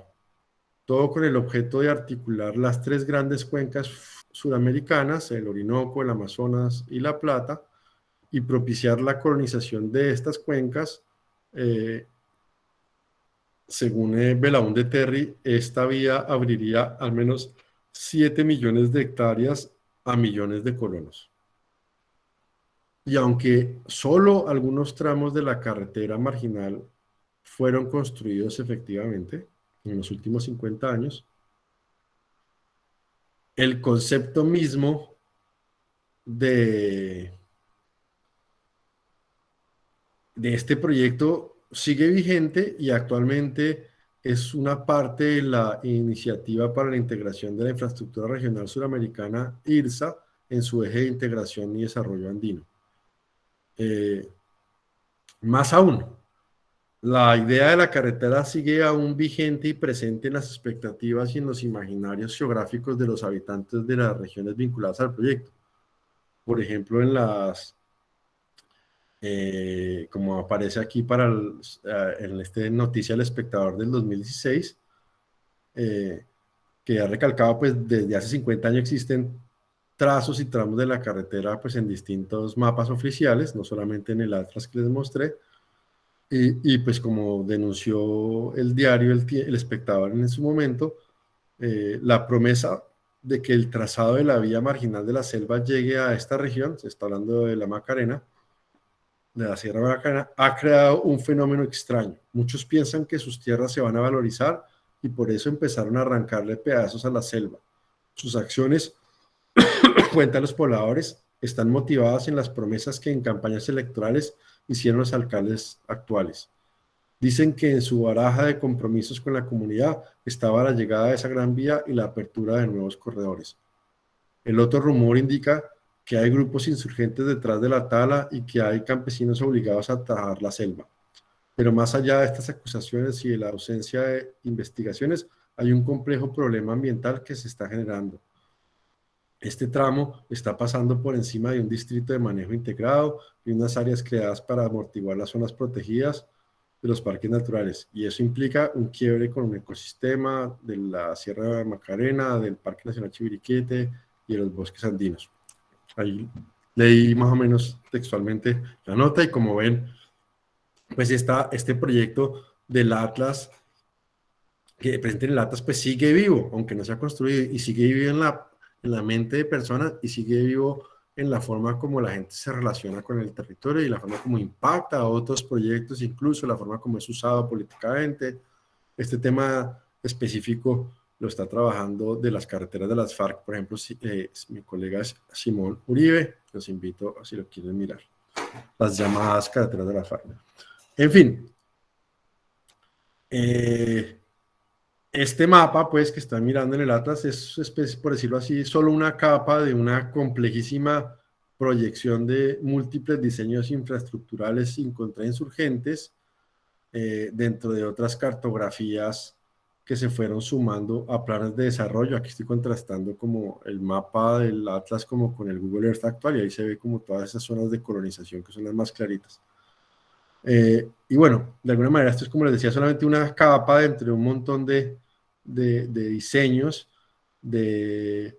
Todo con el objeto de articular las tres grandes cuencas sudamericanas, el Orinoco, el Amazonas y la Plata, y propiciar la colonización de estas cuencas. Según Belaúnde Terry, esta vía abriría al menos 7 millones de hectáreas a millones de colonos. Y aunque solo algunos tramos de la carretera marginal fueron construidos efectivamente en los últimos 50 años, el concepto mismo de este proyecto sigue vigente y actualmente es una parte de la Iniciativa para la Integración de la Infraestructura Regional Suramericana, IRSA, en su eje de integración y desarrollo andino. Más aún, la idea de la carretera sigue aún vigente y presente en las expectativas y en los imaginarios geográficos de los habitantes de las regiones vinculadas al proyecto. Por ejemplo, como aparece aquí en este noticia del Espectador del 2016, que ha recalcado, pues desde hace 50 años existen trazos y tramos de la carretera pues en distintos mapas oficiales, no solamente en el Atlas que les mostré, y pues como denunció el diario El Espectador en su momento, la promesa de que el trazado de la vía marginal de la selva llegue a esta región, se está hablando de la Macarena, de la Sierra Macarena, ha creado un fenómeno extraño. Muchos piensan que sus tierras se van a valorizar y por eso empezaron a arrancarle pedazos a la selva. Sus acciones, cuentan los pobladores, están motivadas en las promesas que en campañas electorales hicieron los alcaldes actuales. Dicen que en su baraja de compromisos con la comunidad estaba la llegada de esa gran vía y la apertura de nuevos corredores. El otro rumor indica que hay grupos insurgentes detrás de la tala y que hay campesinos obligados a talar la selva. Pero más allá de estas acusaciones y de la ausencia de investigaciones, hay un complejo problema ambiental que se está generando. Este tramo está pasando por encima de un distrito de manejo integrado y unas áreas creadas para amortiguar las zonas protegidas de los parques naturales. Y eso implica un quiebre con un ecosistema de la Sierra de Macarena, del Parque Nacional Chiviriquete y de los bosques andinos. Ahí leí más o menos textualmente la nota y como ven, pues este proyecto del Atlas, que presente en el Atlas, pues sigue vivo, aunque no se ha construido, y sigue vivo en la mente de personas y sigue vivo en la forma como la gente se relaciona con el territorio y la forma como impacta a otros proyectos, incluso la forma como es usado políticamente. Este tema específico lo está trabajando de las carreteras de las FARC, por ejemplo, mi colega es Simón Uribe, los invito a si lo quieren mirar, las llamadas carreteras de las FARC. En fin, este mapa, pues, que están mirando en el Atlas es, por decirlo así, solo una capa de una complejísima proyección de múltiples diseños infraestructurales sin contrainsurgentes dentro de otras cartografías que se fueron sumando a planes de desarrollo. Aquí estoy contrastando como el mapa del Atlas como con el Google Earth actual y ahí se ve como todas esas zonas de colonización que son las más claritas. Y bueno, de alguna manera esto es, como les decía, solamente una capa dentro de un montón de diseños de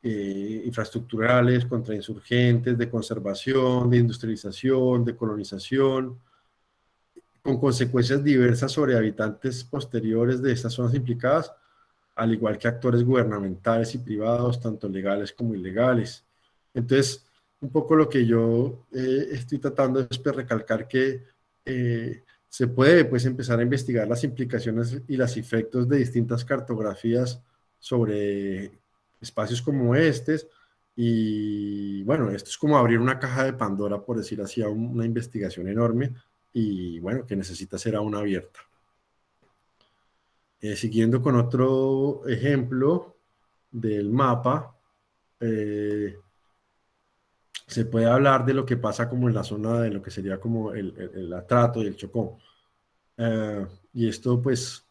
infraestructurales, contrainsurgentes, de conservación, de industrialización, de colonización, con consecuencias diversas sobre habitantes posteriores de estas zonas implicadas, al igual que actores gubernamentales y privados, tanto legales como ilegales. Entonces, un poco lo que yo estoy tratando es pues, recalcar que se puede pues, empezar a investigar las implicaciones y los efectos de distintas cartografías sobre espacios como estos. Y bueno, esto es como abrir una caja de Pandora, por decir así, a una investigación enorme y bueno, que necesita ser aún abierta. Siguiendo con otro ejemplo del mapa, se puede hablar de lo que pasa como en la zona de lo que sería como el Atrato y el Chocó. Y esto, pues,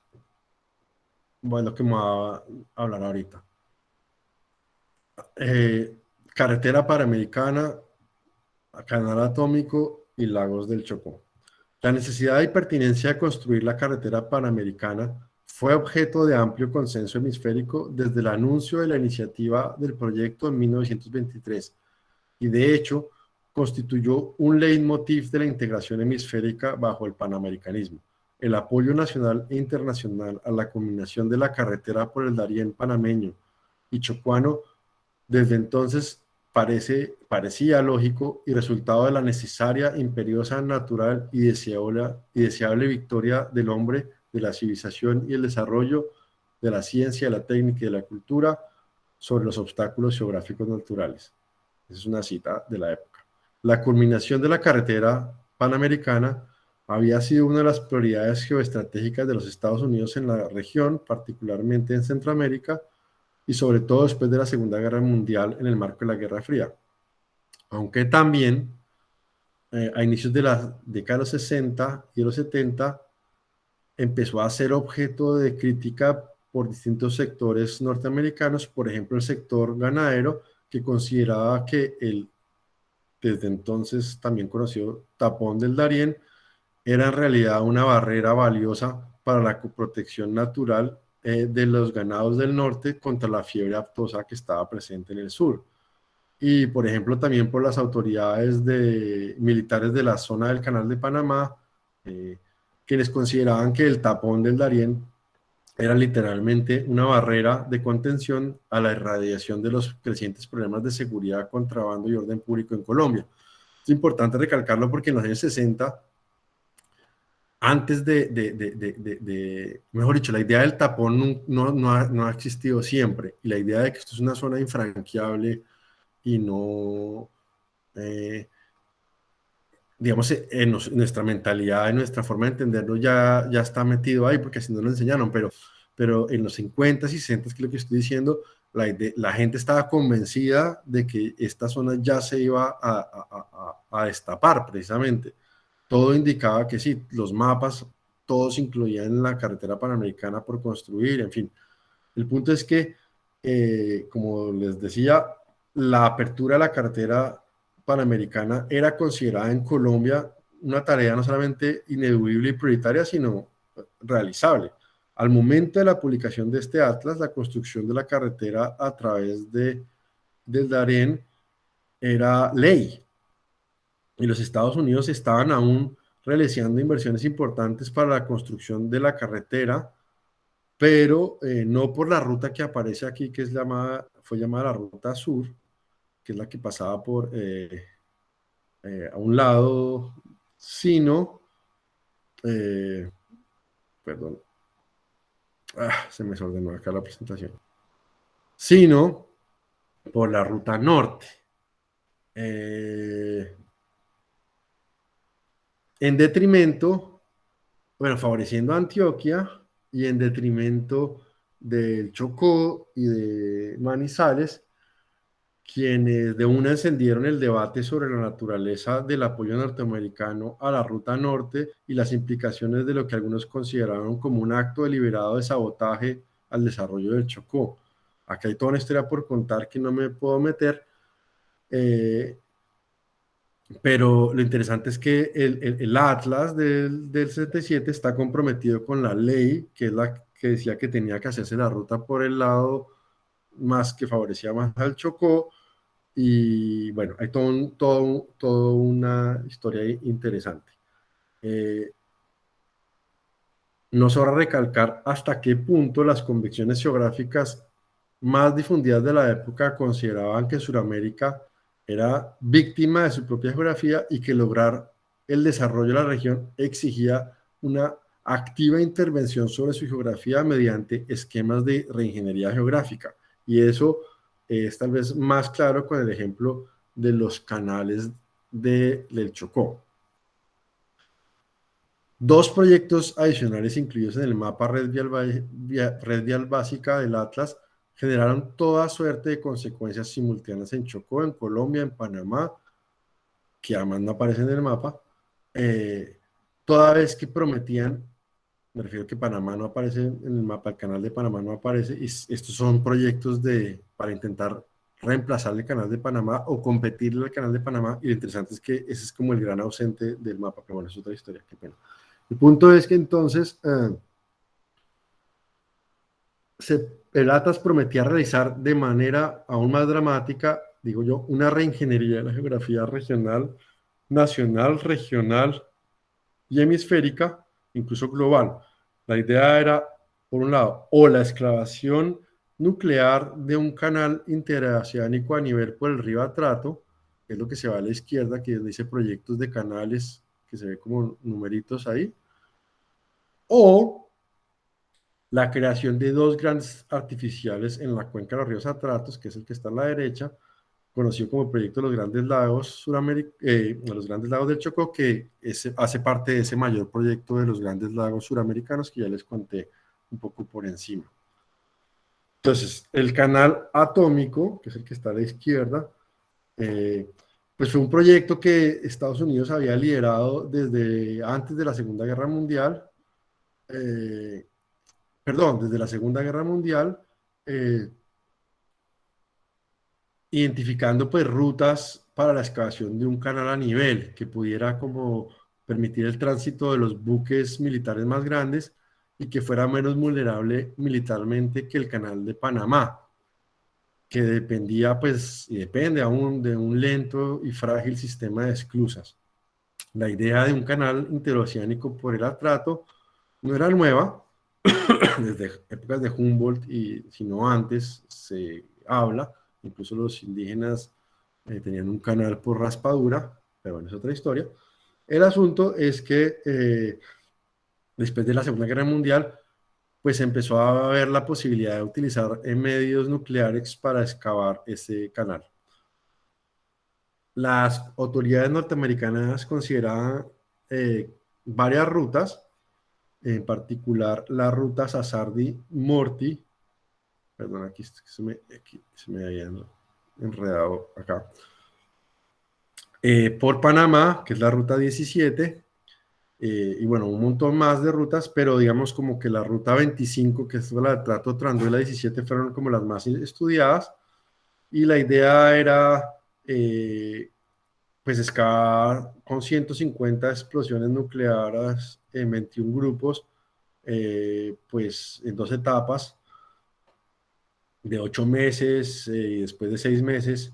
bueno, que me va a hablar ahorita. Eh, Carretera Panamericana, Canal Atómico y Lagos del Chocó. La necesidad y pertinencia de construir la carretera panamericana fue objeto de amplio consenso hemisférico desde el anuncio de la iniciativa del proyecto en 1923 y de hecho constituyó un leitmotiv de la integración hemisférica bajo el panamericanismo. El apoyo nacional e internacional a la culminación de la carretera por el Darién panameño y chocuano desde entonces parecía lógico y resultado de la necesaria, imperiosa, natural y deseable victoria del hombre, de la civilización y el desarrollo de la ciencia, de la técnica y de la cultura sobre los obstáculos geográficos naturales. Esa es una cita de la época. La culminación de la carretera panamericana había sido una de las prioridades geoestratégicas de los Estados Unidos en la región, particularmente en Centroamérica, y sobre todo después de la Segunda Guerra Mundial en el marco de la Guerra Fría. Aunque también a inicios de la década de los 60 y de los 70 empezó a ser objeto de crítica por distintos sectores norteamericanos, por ejemplo el sector ganadero, que consideraba que el desde entonces también conocido tapón del Darién era en realidad una barrera valiosa para la protección natural de los ganados del norte contra la fiebre aftosa que estaba presente en el sur. Y, por ejemplo, también por las autoridades militares de la zona del Canal de Panamá, eh, quienes consideraban que el tapón del Darién era literalmente una barrera de contención a la irradiación de los crecientes problemas de seguridad, contrabando y orden público en Colombia. Es importante recalcarlo porque en los años 60 antes mejor dicho, la idea del tapón no ha existido siempre. Y la idea de que esto es una zona infranqueable y no, digamos, en nuestra mentalidad, en nuestra forma de entenderlo, ya está metido ahí, porque así nos lo enseñaron, pero en los 50 y 60, que es lo que estoy diciendo, la gente estaba convencida de que esta zona ya se iba a destapar, precisamente. Todo indicaba que sí, los mapas, todos incluían la carretera panamericana por construir, en fin. El punto es que, como les decía, la apertura de la carretera panamericana era considerada en Colombia una tarea no solamente ineludible y prioritaria, sino realizable. Al momento de la publicación de este atlas, la construcción de la carretera a través del Darién era ley, y los Estados Unidos estaban aún realizando inversiones importantes para la construcción de la carretera, pero no por la ruta que aparece aquí, que fue llamada la Ruta Sur, que es la que pasaba por a un lado, sino, perdón, se me desordenó acá la presentación, sino por la Ruta Norte. En detrimento, bueno, favoreciendo a Antioquia y en detrimento del Chocó y de Manizales, quienes de una encendieron el debate sobre la naturaleza del apoyo norteamericano a la Ruta Norte y las implicaciones de lo que algunos consideraron como un acto deliberado de sabotaje al desarrollo del Chocó. Acá hay toda una historia por contar que no me puedo meter, pero lo interesante es que el Atlas del 77 está comprometido con la ley, que es la que decía que tenía que hacerse la ruta por el lado más que favorecía más al Chocó. Y bueno, hay toda una historia interesante. No sobra recalcar hasta qué punto las convicciones geográficas más difundidas de la época consideraban que Sudamérica era víctima de su propia geografía y que lograr el desarrollo de la región exigía una activa intervención sobre su geografía mediante esquemas de reingeniería geográfica. Y eso es tal vez más claro con el ejemplo de los canales del Chocó. Dos proyectos adicionales incluidos en el mapa Red Vial Básica del Atlas generaron toda suerte de consecuencias simultáneas en Chocó, en Colombia, en Panamá, que además no aparecen en el mapa, toda vez que prometían me refiero que Panamá no aparece en el mapa, el canal de Panamá no aparece, y estos son proyectos para intentar reemplazar el canal de Panamá o competirle al canal de Panamá, y lo interesante es que ese es como el gran ausente del mapa, pero bueno, es otra historia, qué pena. El punto es que entonces el Atlas prometía realizar de manera aún más dramática, digo yo, una reingeniería de la geografía regional, nacional, regional y hemisférica, incluso global. La idea era, por un lado, o la excavación nuclear de un canal interoceánico a nivel por el río Atrato, que es lo que se va a la izquierda, que dice proyectos de canales, que se ve como numeritos ahí, o la creación de dos grandes artificiales en la cuenca de los ríos Atratos, que es el que está a la derecha, conocido como el proyecto de los Grandes Lagos los Grandes Lagos del Chocó, que hace parte de ese mayor proyecto de los Grandes Lagos suramericanos que ya les conté un poco por encima. Entonces, el canal atómico, que es el que está a la izquierda, pues fue un proyecto que Estados Unidos había liderado desde antes de la Segunda Guerra Mundial, desde la Segunda Guerra Mundial, eh, identificando pues rutas para la excavación de un canal a nivel que pudiera como permitir el tránsito de los buques militares más grandes y que fuera menos vulnerable militarmente que el canal de Panamá, que dependía pues y depende aún de un lento y frágil sistema de esclusas. La idea de un canal interoceánico por el Atrato no era nueva, desde épocas de Humboldt y si no antes se habla, incluso los indígenas tenían un canal por raspadura, pero bueno, es otra historia. El asunto es que después de la Segunda Guerra Mundial, pues empezó a haber la posibilidad de utilizar medios nucleares para excavar ese canal. Las autoridades norteamericanas consideraban varias rutas, en particular la ruta Sassardi-Morti, perdón, aquí se me había enredado acá, por Panamá, que es la ruta 17, y bueno, un montón más de rutas, pero digamos como que la ruta 25, que es la de Trato Trando, y la 17 fueron como las más estudiadas, y la idea era pues excavar con 150 explosiones nucleares en 21 grupos, pues en 2 etapas de 8 meses y después de 6 meses.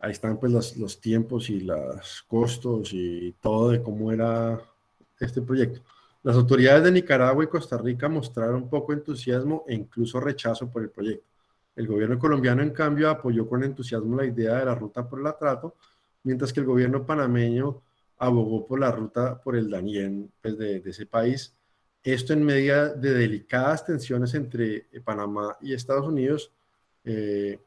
Ahí están pues los tiempos y los costos y todo de cómo era este proyecto. Las autoridades de Nicaragua y Costa Rica mostraron poco entusiasmo e incluso rechazo por el proyecto. El gobierno colombiano, en cambio, apoyó con entusiasmo la idea de la ruta por el Atrato, mientras que el gobierno panameño abogó por la ruta por el Darién, pues de ese país. Esto en medio de delicadas tensiones entre Panamá y Estados Unidos, que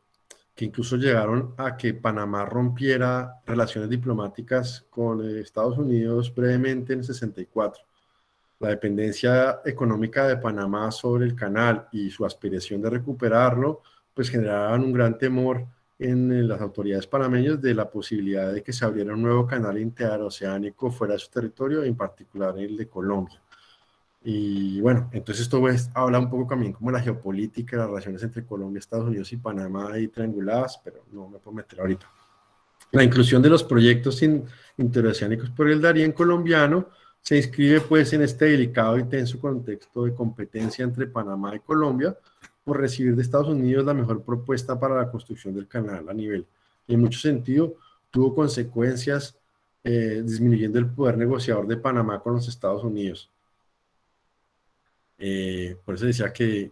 incluso llegaron a que Panamá rompiera relaciones diplomáticas con Estados Unidos brevemente en el 64. La dependencia económica de Panamá sobre el canal y su aspiración de recuperarlo, pues generaban un gran temor en las autoridades panameñas de la posibilidad de que se abriera un nuevo canal interoceánico fuera de su territorio, en particular el de Colombia. Y bueno, entonces esto habla un poco también como de la geopolítica, las relaciones entre Colombia, Estados Unidos y Panamá ahí trianguladas, pero no me puedo meter ahorita. La inclusión de los proyectos interoceánicos por el Darién colombiano se inscribe pues en este delicado y tenso contexto de competencia entre Panamá y Colombia por recibir de Estados Unidos la mejor propuesta para la construcción del canal a nivel. Y en mucho sentido tuvo consecuencias disminuyendo el poder negociador de Panamá con los Estados Unidos. Por eso decía que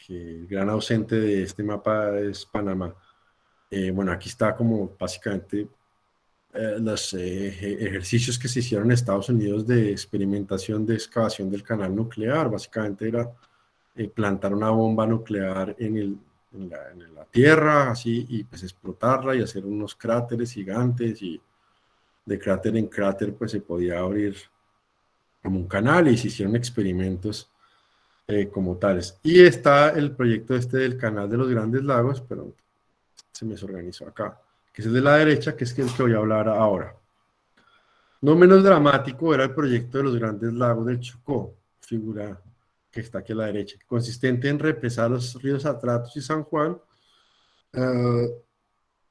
el gran ausente de este mapa es Panamá. Bueno, aquí está como básicamente los ejercicios que se hicieron en Estados Unidos de experimentación de excavación del canal nuclear. Básicamente era plantar una bomba nuclear en la tierra, así, y pues explotarla y hacer unos cráteres gigantes, y de cráter en cráter pues se podía abrir como un canal, y se hicieron experimentos como tales. Y está el proyecto este del canal de los Grandes Lagos, pero se me desorganizó acá, que es el de la derecha, que es el que voy a hablar ahora. No menos dramático era el proyecto de los Grandes Lagos del Chocó. figura que está aquí a la derecha, consistente en represar los ríos Atratos y San Juan,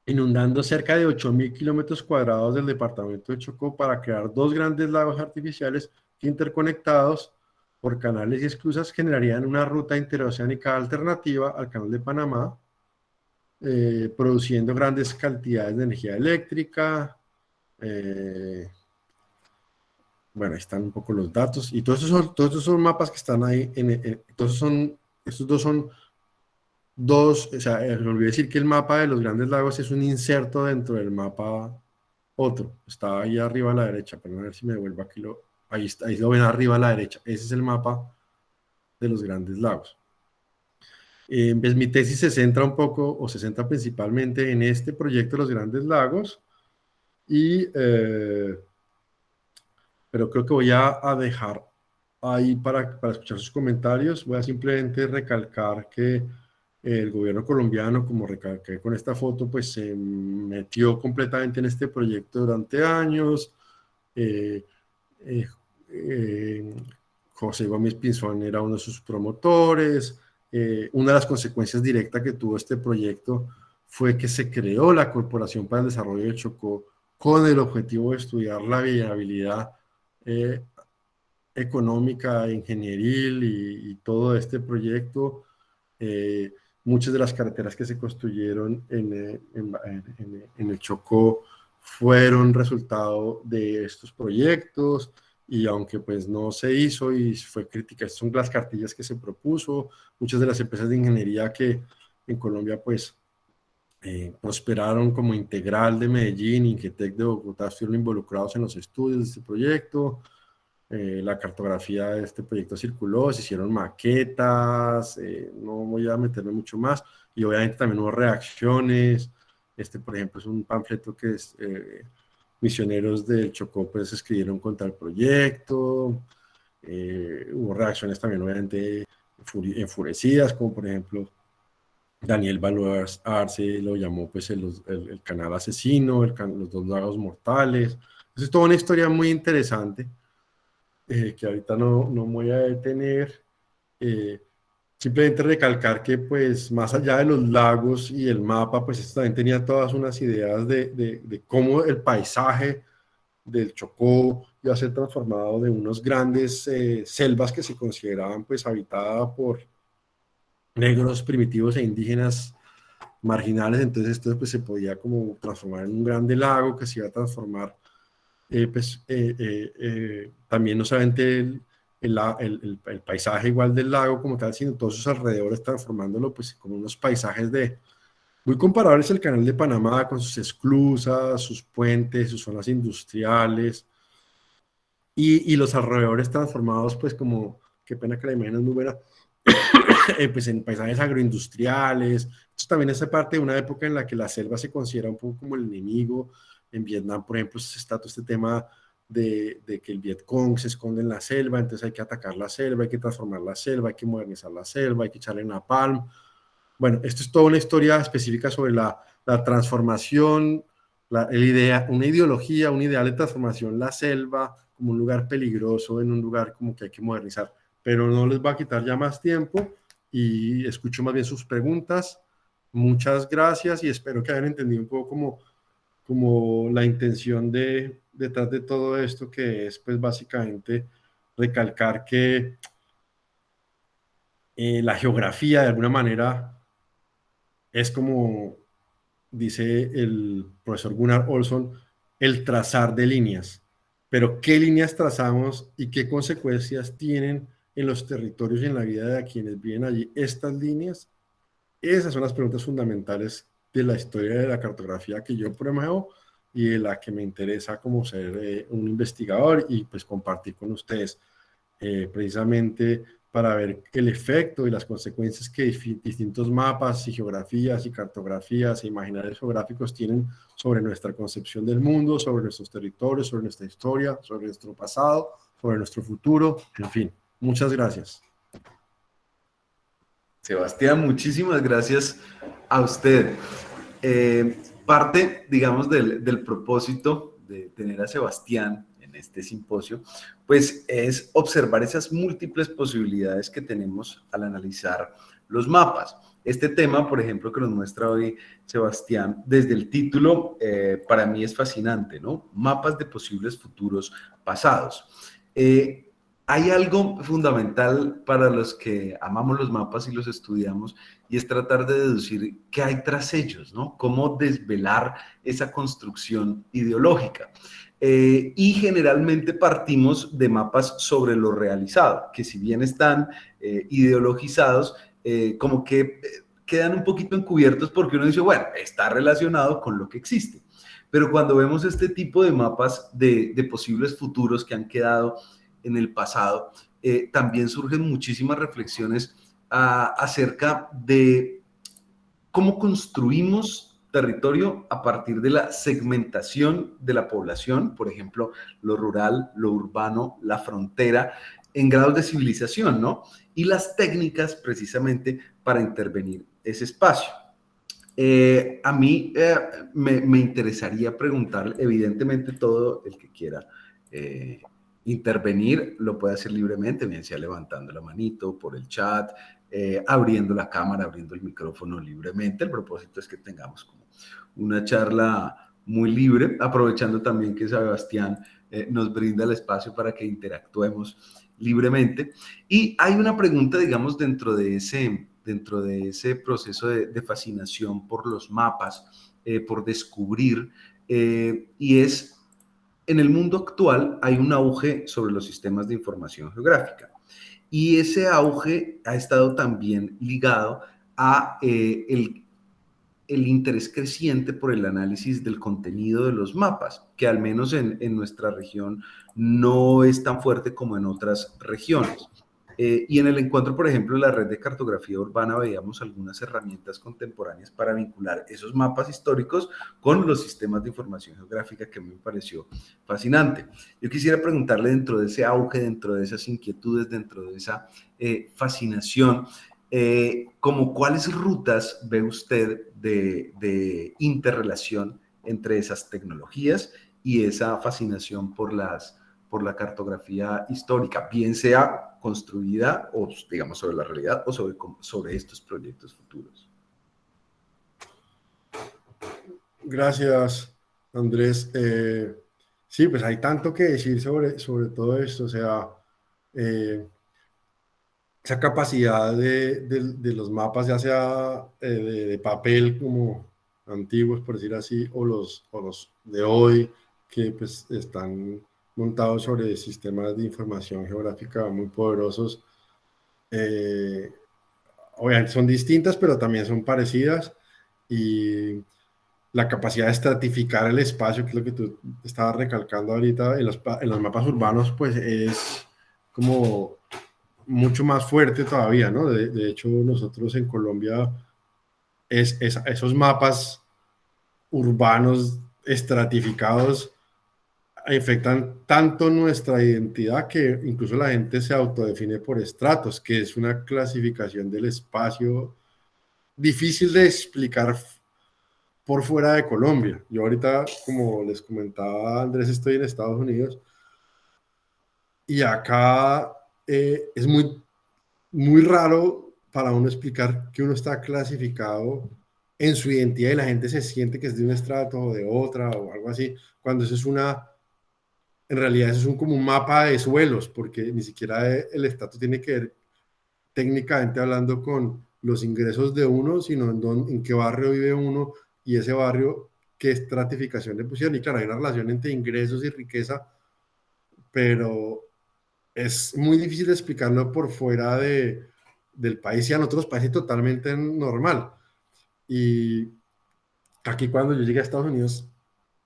inundando cerca de 8.000 kilómetros cuadrados del departamento de Chocó para crear dos grandes lagos artificiales que, interconectados por canales y esclusas, generarían una ruta interoceánica alternativa al Canal de Panamá, produciendo grandes cantidades de energía eléctrica. Bueno, ahí están un poco los datos, y todos estos son mapas que están ahí, estos dos son dos, o sea, me olvidé decir que el mapa de los Grandes Lagos es un inserto dentro del mapa otro, está ahí arriba a la derecha, pero a ver si me devuelvo aquí, ahí está, ahí lo ven arriba a la derecha, ese es el mapa de los Grandes Lagos. Pues mi tesis se centra un poco, o se centra principalmente en este proyecto de los Grandes Lagos, pero creo que voy a dejar ahí para escuchar sus comentarios. Voy a simplemente recalcar que el gobierno colombiano, como recalqué con esta foto, pues se metió completamente en este proyecto durante años. Eh, eh, eh, José Gómez Pinzón era uno de sus promotores. Una de las consecuencias directas que tuvo este proyecto fue que se creó la Corporación para el Desarrollo de Chocó con el objetivo de estudiar la viabilidad económica, ingenieril y todo este proyecto. Muchas de las carreteras que se construyeron en el Chocó fueron resultado de estos proyectos, y aunque pues no se hizo y fue crítica, estas son las cartillas que se propuso. Muchas de las empresas de ingeniería que en Colombia pues prosperaron, como Integral de Medellín, Ingetec de Bogotá, estuvieron involucrados en los estudios de este proyecto. La cartografía de este proyecto circuló, se hicieron maquetas, no voy a meterme mucho más, y obviamente también hubo reacciones. Por ejemplo, es un panfleto que misioneros del Chocó pues escribieron contra el proyecto. Hubo reacciones también obviamente enfurecidas, como por ejemplo Daniel Balúa Arce lo llamó pues el canal asesino, los dos lagos mortales. Entonces es toda una historia muy interesante, que ahorita no me voy a detener. Simplemente recalcar que pues más allá de los lagos y el mapa, pues esto también tenía todas unas ideas de cómo el paisaje del Chocó iba a ser transformado de unos grandes selvas que se consideraban pues habitadas por negros primitivos e indígenas marginales. Entonces esto pues se podía como transformar en un grande lago que se iba a transformar también no solamente el paisaje igual del lago como tal, sino todos sus alrededores, transformándolo pues como unos paisajes muy comparables al Canal de Panamá, con sus esclusas, sus puentes, sus zonas industriales, y los alrededores transformados pues como, qué pena que la imagen es muy buena, pues en paisajes agroindustriales. Esto también hace parte de una época en la que la selva se considera un poco como el enemigo. En Vietnam, por ejemplo, está todo este tema de que el Vietcong se esconde en la selva, entonces hay que atacar la selva, hay que transformar la selva, hay que modernizar la selva, hay que echarle napalm. Bueno, esto es toda una historia específica sobre la transformación, una ideología, un ideal de transformación, la selva como un lugar peligroso, en un lugar como que hay que modernizar. Pero no les va a quitar ya más tiempo y escucho más bien sus preguntas. Muchas gracias, y espero que hayan entendido un poco como la intención detrás de todo esto, que es pues básicamente recalcar que la geografía de alguna manera es, como dice el profesor Gunnar Olsson, el trazar de líneas. Pero ¿qué líneas trazamos y qué consecuencias tienen en los territorios y en la vida de quienes viven allí estas líneas? Esas son las preguntas fundamentales de la historia de la cartografía que yo promuevo y de la que me interesa como ser un investigador, y pues compartir con ustedes, precisamente para ver el efecto y las consecuencias que distintos mapas y geografías y cartografías e imaginarios geográficos tienen sobre nuestra concepción del mundo, sobre nuestros territorios, sobre nuestra historia, sobre nuestro pasado, sobre nuestro futuro, en fin. Muchas gracias. Sebastián, muchísimas gracias a usted. Parte, digamos, del propósito de tener a Sebastián en este simposio, pues es observar esas múltiples posibilidades que tenemos al analizar los mapas. Este tema, por ejemplo, que nos muestra hoy Sebastián, desde el título, para mí es fascinante, ¿no? Mapas de posibles futuros pasados. Hay algo fundamental para los que amamos los mapas y los estudiamos, y es tratar de deducir qué hay tras ellos, ¿no? Cómo desvelar esa construcción ideológica. Y generalmente partimos de mapas sobre lo realizado, que si bien están ideologizados, como que quedan un poquito encubiertos porque uno dice, bueno, está relacionado con lo que existe. Pero cuando vemos este tipo de mapas de posibles futuros que han quedado en el pasado, también surgen muchísimas reflexiones acerca de cómo construimos territorio a partir de la segmentación de la población, por ejemplo, lo rural, lo urbano, la frontera, en grados de civilización, ¿no? Y las técnicas precisamente para intervenir ese espacio. A mí me interesaría preguntarle, evidentemente todo el que quiera intervenir lo puede hacer libremente, bien sea levantando la manito por el chat, abriendo la cámara, abriendo el micrófono libremente. El propósito es que tengamos como una charla muy libre, aprovechando también que Sebastián nos brinda el espacio para que interactuemos libremente. Y hay una pregunta, digamos, dentro de ese proceso de fascinación por los mapas, por descubrir, y es, en el mundo actual hay un auge sobre los sistemas de información geográfica, y ese auge ha estado también ligado a el interés creciente por el análisis del contenido de los mapas, que al menos en nuestra región no es tan fuerte como en otras regiones. Y en el encuentro, por ejemplo, de la red de cartografía urbana, veíamos algunas herramientas contemporáneas para vincular esos mapas históricos con los sistemas de información geográfica, que me pareció fascinante. Yo quisiera preguntarle, dentro de ese auge, dentro de esas inquietudes, dentro de esa fascinación, como cuáles rutas ve usted de interrelación entre esas tecnologías y esa fascinación por la cartografía histórica, bien sea construida o, digamos, sobre la realidad o sobre estos proyectos futuros. Gracias, Andrés. Sí, pues hay tanto que decir sobre todo esto, o sea, esa capacidad de los mapas, ya sea de papel como antiguos, por decir así, o los de hoy, que pues están montados sobre sistemas de información geográfica muy poderosos. Obviamente son distintas, pero también son parecidas, y la capacidad de estratificar el espacio, que es lo que tú estabas recalcando ahorita, en los mapas urbanos, pues es como mucho más fuerte todavía, ¿no? De hecho, nosotros en Colombia, esos mapas urbanos estratificados afectan tanto nuestra identidad que incluso la gente se autodefine por estratos, que es una clasificación del espacio difícil de explicar por fuera de Colombia. Yo ahorita, como les comentaba Andrés, estoy en Estados Unidos, y acá es muy raro para uno explicar que uno está clasificado en su identidad y la gente se siente que es de un estrato o de otra o algo así, cuando eso es en realidad eso es como un mapa de suelos, porque ni siquiera el estrato tiene que ver técnicamente hablando con los ingresos de uno, sino en qué barrio vive uno, y ese barrio qué estratificación le pusieron. Y claro, hay una relación entre ingresos y riqueza, pero es muy difícil de explicarlo por fuera del país, y en otros países totalmente normal. Y aquí, cuando yo llegué a Estados Unidos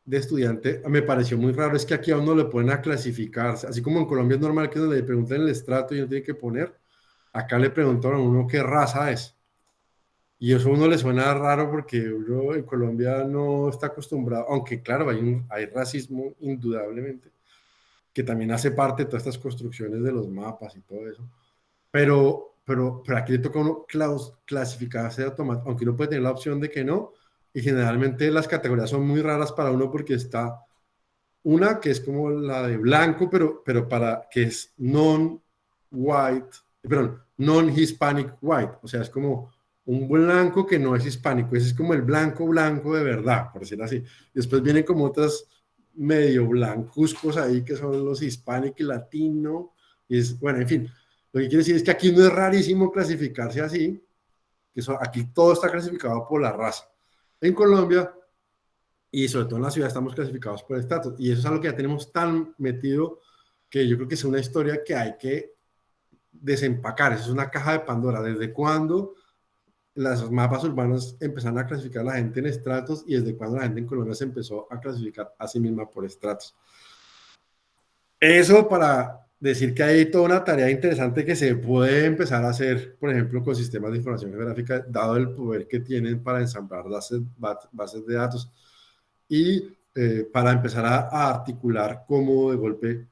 de estudiante, me pareció muy raro, es que aquí a uno le ponen a clasificar, así como en Colombia es normal que uno le pregunten el estrato y uno tiene que poner, acá le preguntaron a uno qué raza es. Y eso a uno le suena raro porque uno en Colombia no está acostumbrado, aunque claro, hay racismo indudablemente, que también hace parte de todas estas construcciones de los mapas y todo eso. Pero aquí le toca a uno clasificarse automáticamente, aunque uno puede tener la opción de que no, y generalmente las categorías son muy raras para uno porque está una que es como la de blanco, pero para que es non-white, perdón, non-hispanic white, o sea, es como un blanco que no es hispánico, ese es como el blanco blanco de verdad, por decirlo así. Después vienen como otras medio blancuzcos ahí que son los hispánicos y latino, y es, bueno, en fin, lo que quiere decir es que aquí no es rarísimo clasificarse así, que aquí todo está clasificado por la raza. En Colombia, y sobre todo en la ciudad, estamos clasificados por estatus, y eso es algo que ya tenemos tan metido que yo creo que es una historia que hay que desempacar. Eso es una caja de Pandora. ¿Desde cuándo los mapas urbanos empezaron a clasificar a la gente en estratos y desde cuándo la gente en Colombia se empezó a clasificar a sí misma por estratos? Eso para decir que hay toda una tarea interesante que se puede empezar a hacer, por ejemplo, con sistemas de información geográfica, dado el poder que tienen para ensamblar bases de datos y para empezar a articular cómo de golpe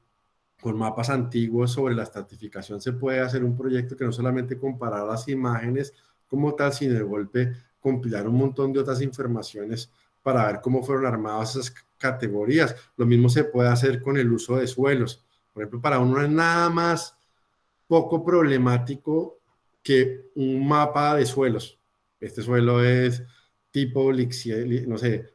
con mapas antiguos sobre la estratificación se puede hacer un proyecto que no solamente comparar las imágenes como tal, sino de golpe compilar un montón de otras informaciones para ver cómo fueron armadas esas categorías. Lo mismo se puede hacer con el uso de suelos. Por ejemplo, para uno es nada más poco problemático que un mapa de suelos. Este suelo es tipo, no sé,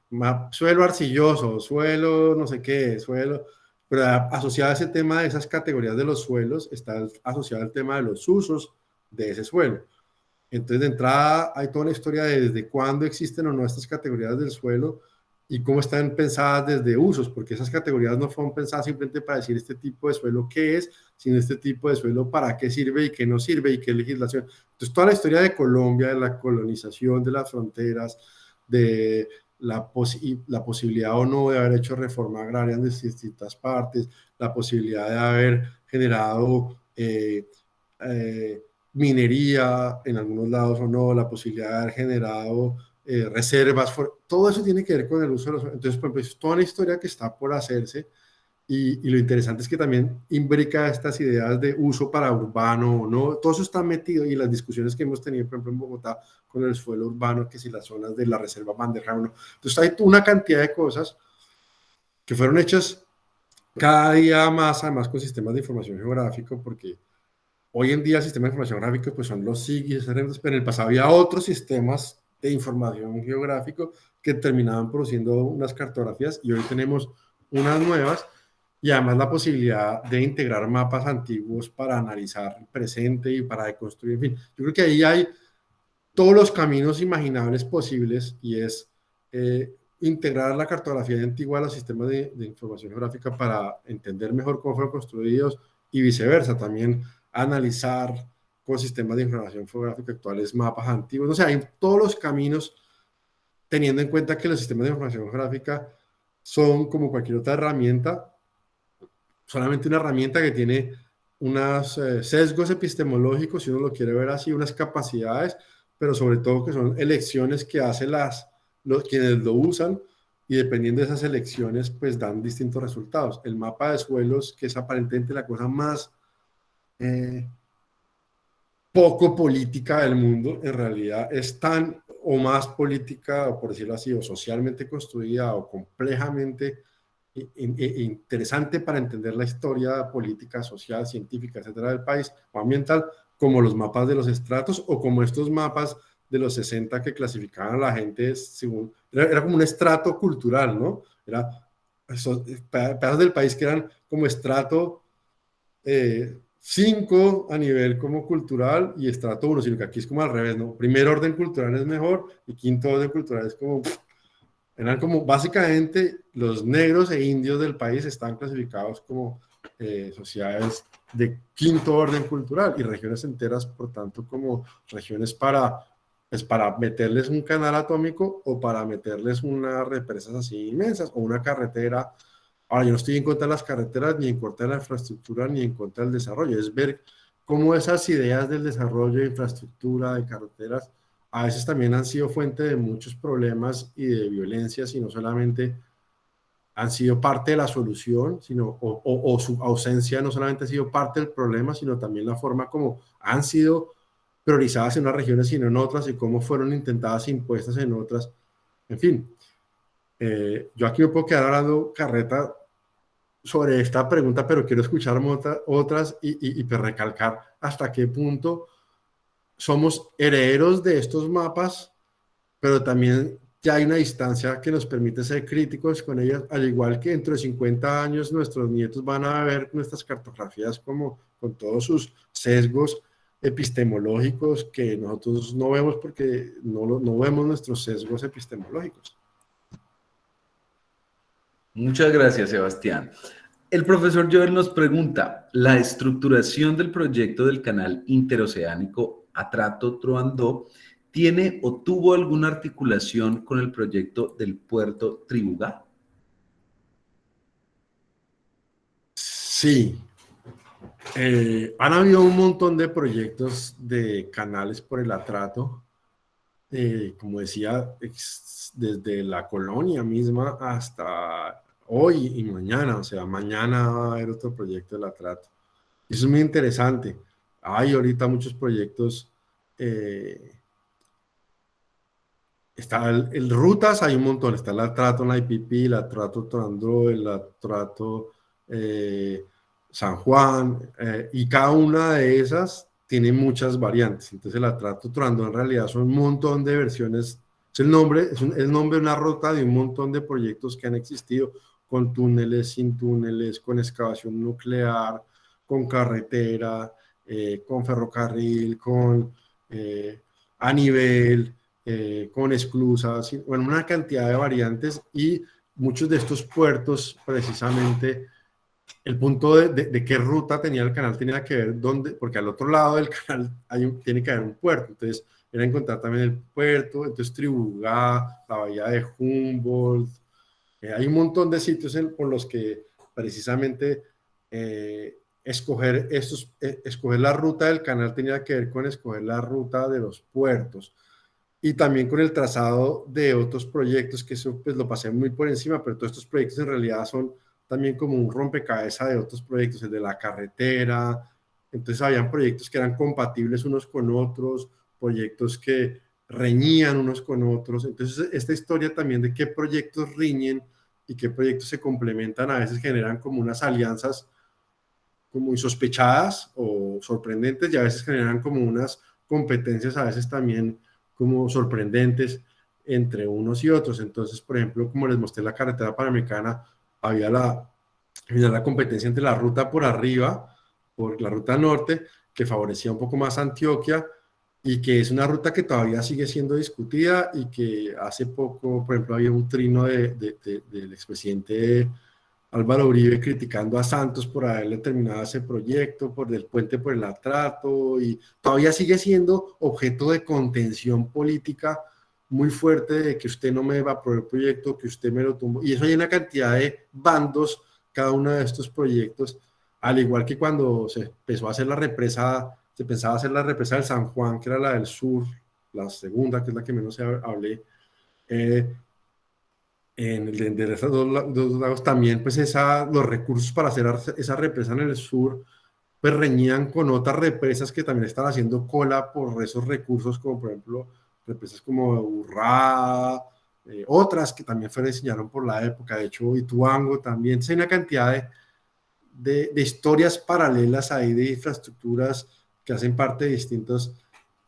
suelo arcilloso, suelo no sé qué, suelo, pero asociado a ese tema de esas categorías de los suelos está asociado al tema de los usos de ese suelo. Entonces, de entrada, hay toda una historia de desde cuándo existen o no estas categorías del suelo y cómo están pensadas desde usos, porque esas categorías no fueron pensadas simplemente para decir este tipo de suelo qué es, sino este tipo de suelo para qué sirve y qué no sirve y qué legislación. Entonces, toda la historia de Colombia, de la colonización de las fronteras, de la posibilidad o no de haber hecho reforma agraria en distintas partes, la posibilidad de haber generado minería en algunos lados o no, la posibilidad de haber generado reservas, todo eso tiene que ver con el uso de los... Entonces, por ejemplo, es toda una historia que está por hacerse y lo interesante es que también imbrica estas ideas de uso para urbano o no, todo eso está metido y las discusiones que hemos tenido, por ejemplo, en Bogotá con el suelo urbano, que si las zonas de la reserva Bandeja o no. Entonces, hay una cantidad de cosas que fueron hechas cada día más, además con sistemas de información geográfico, porque hoy en día el sistema de información geográfico pues son los SIG, pero en el pasado había otros sistemas de información geográfico que terminaban produciendo unas cartografías y hoy tenemos unas nuevas y además la posibilidad de integrar mapas antiguos para analizar el presente y para deconstruir, en fin, yo creo que ahí hay todos los caminos imaginables posibles y es integrar la cartografía antigua a los sistemas de información geográfica para entender mejor cómo fueron construidos y viceversa, también analizar con sistemas de información geográfica actuales mapas antiguos, o sea, hay todos los caminos teniendo en cuenta que los sistemas de información geográfica son como cualquier otra herramienta, solamente una herramienta que tiene unos sesgos epistemológicos, si uno lo quiere ver así, unas capacidades, pero sobre todo que son elecciones que hacen quienes lo usan y dependiendo de esas elecciones, pues dan distintos resultados. El mapa de suelos, que es aparentemente la cosa más poco política del mundo, en realidad es tan o más política, o por decirlo así, o socialmente construida o complejamente interesante para entender la historia política, social, científica, etcétera, del país o ambiental, como los mapas de los estratos o como estos mapas de los 60 que clasificaban a la gente según, era como un estrato cultural, ¿no? Era pedazos del país que eran como estrato 5 a nivel como cultural y estrato 1, sino que aquí es como al revés, ¿no? Primer orden cultural es mejor y quinto orden cultural es como... Eran como básicamente los negros e indios del país están clasificados como sociedades de quinto orden cultural y regiones enteras, por tanto, como regiones para meterles un canal atómico o para meterles unas represas así inmensas o una carretera. Ahora, yo no estoy en contra de las carreteras, ni en contra de la infraestructura, ni en contra del desarrollo. Es ver cómo esas ideas del desarrollo de infraestructura, de carreteras, a veces también han sido fuente de muchos problemas y de violencia, y no solamente han sido parte de la solución, o su ausencia no solamente ha sido parte del problema, sino también la forma como han sido priorizadas en unas regiones y no en otras, y cómo fueron intentadas e impuestas en otras. En fin, yo aquí me puedo quedar hablando carreta sobre esta pregunta, pero quiero escuchar otras y pues recalcar hasta qué punto somos herederos de estos mapas, pero también ya hay una distancia que nos permite ser críticos con ellas, al igual que dentro de 50 años nuestros nietos van a ver nuestras cartografías como con todos sus sesgos epistemológicos que nosotros no vemos porque no vemos nuestros sesgos epistemológicos. Muchas gracias, Sebastián. El profesor Joel nos pregunta, ¿la estructuración del proyecto del canal interoceánico Atrato-Truandó tiene o tuvo alguna articulación con el proyecto del puerto Tribugá? Sí, han habido un montón de proyectos de canales por el Atrato, como decía, desde la colonia misma hasta hoy y mañana, o sea, mañana va a haber otro proyecto del Atrato. Eso es muy interesante. Hay ahorita muchos proyectos, está el rutas, hay un montón, está el Atrato en la IPP, el Atrato Trandó, el Atrato San Juan, y cada una de esas tiene muchas variantes. Entonces el Atrato Trandó en realidad son un montón de versiones, es el nombre, el nombre de una ruta de un montón de proyectos que han existido, con túneles, sin túneles, con excavación nuclear, con carretera, con ferrocarril, con a nivel, con esclusas, bueno, una cantidad de variantes, y muchos de estos puertos, precisamente, el punto de qué ruta tenía el canal tenía que ver dónde, porque al otro lado del canal tiene que haber un puerto, entonces era encontrar también el puerto, entonces Tribugá, la bahía de Humboldt, hay un montón de sitios por los que precisamente escoger la ruta del canal tenía que ver con escoger la ruta de los puertos y también con el trazado de otros proyectos, que eso pues lo pasé muy por encima, pero todos estos proyectos en realidad son también como un rompecabezas de otros proyectos, el de la carretera. Entonces habían proyectos que eran compatibles unos con otros, proyectos que reñían unos con otros. Entonces esta historia también de qué proyectos riñen y qué proyectos se complementan a veces generan como unas alianzas como insospechadas o sorprendentes, y a veces generan como unas competencias a veces también como sorprendentes entre unos y otros. Entonces, por ejemplo, como les mostré la carretera panamericana, había la competencia entre la ruta por arriba, por la ruta norte, que favorecía un poco más a Antioquia, y que es una ruta que todavía sigue siendo discutida, y que hace poco, por ejemplo, había un trino del expresidente Álvaro Uribe criticando a Santos por haberle terminado ese proyecto, por el puente por el Atrato, y todavía sigue siendo objeto de contención política muy fuerte, de que usted no me va a aprobar el proyecto, que usted me lo tumbó, y eso hay una cantidad de bandos, cada uno de estos proyectos, al igual que cuando se empezó a hacer la represa, se pensaba hacer la represa del San Juan, que era la del sur, la segunda, que es la que menos hablé, en el de esos dos lagos también, pues los recursos para hacer esa represa en el sur, pues reñían con otras represas que también están haciendo cola por esos recursos, como por ejemplo represas como Urrá, otras que también fueron diseñaron por la época, de hecho Ituango también. Entonces, hay una cantidad de historias paralelas ahí, de infraestructuras que hacen parte de distintos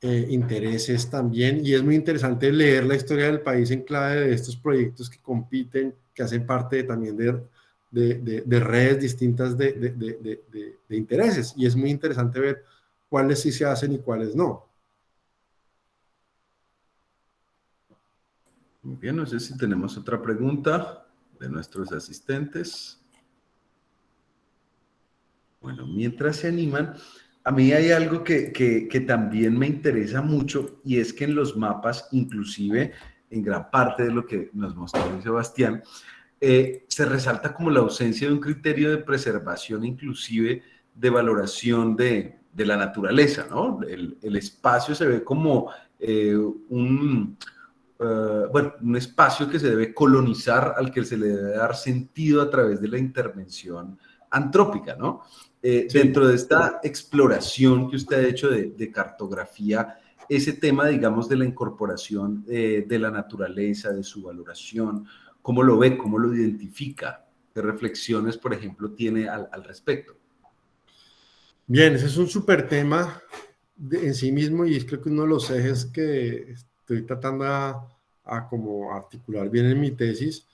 intereses también, y es muy interesante leer la historia del país en clave de estos proyectos que compiten, que hacen parte también de redes distintas de intereses, y es muy interesante ver cuáles sí se hacen y cuáles no. Muy bien, no sé si tenemos otra pregunta de nuestros asistentes. Bueno, mientras se animan, a mí hay algo que también me interesa mucho, y es que en los mapas, inclusive en gran parte de lo que nos mostró Sebastián, se resalta como la ausencia de un criterio de preservación, inclusive de valoración de la naturaleza, ¿no? El espacio se ve como un espacio que se debe colonizar, al que se le debe dar sentido a través de la intervención antrópica, ¿no? Sí. Dentro de esta exploración que usted ha hecho de cartografía, ese tema, digamos, de la incorporación de la naturaleza, de su valoración, ¿cómo lo ve? ¿Cómo lo identifica? de reflexiones, por ejemplo, tiene al respecto? Bien, ese es un súper tema en sí mismo y es creo que uno de los ejes que estoy tratando a como articular bien en mi tesis.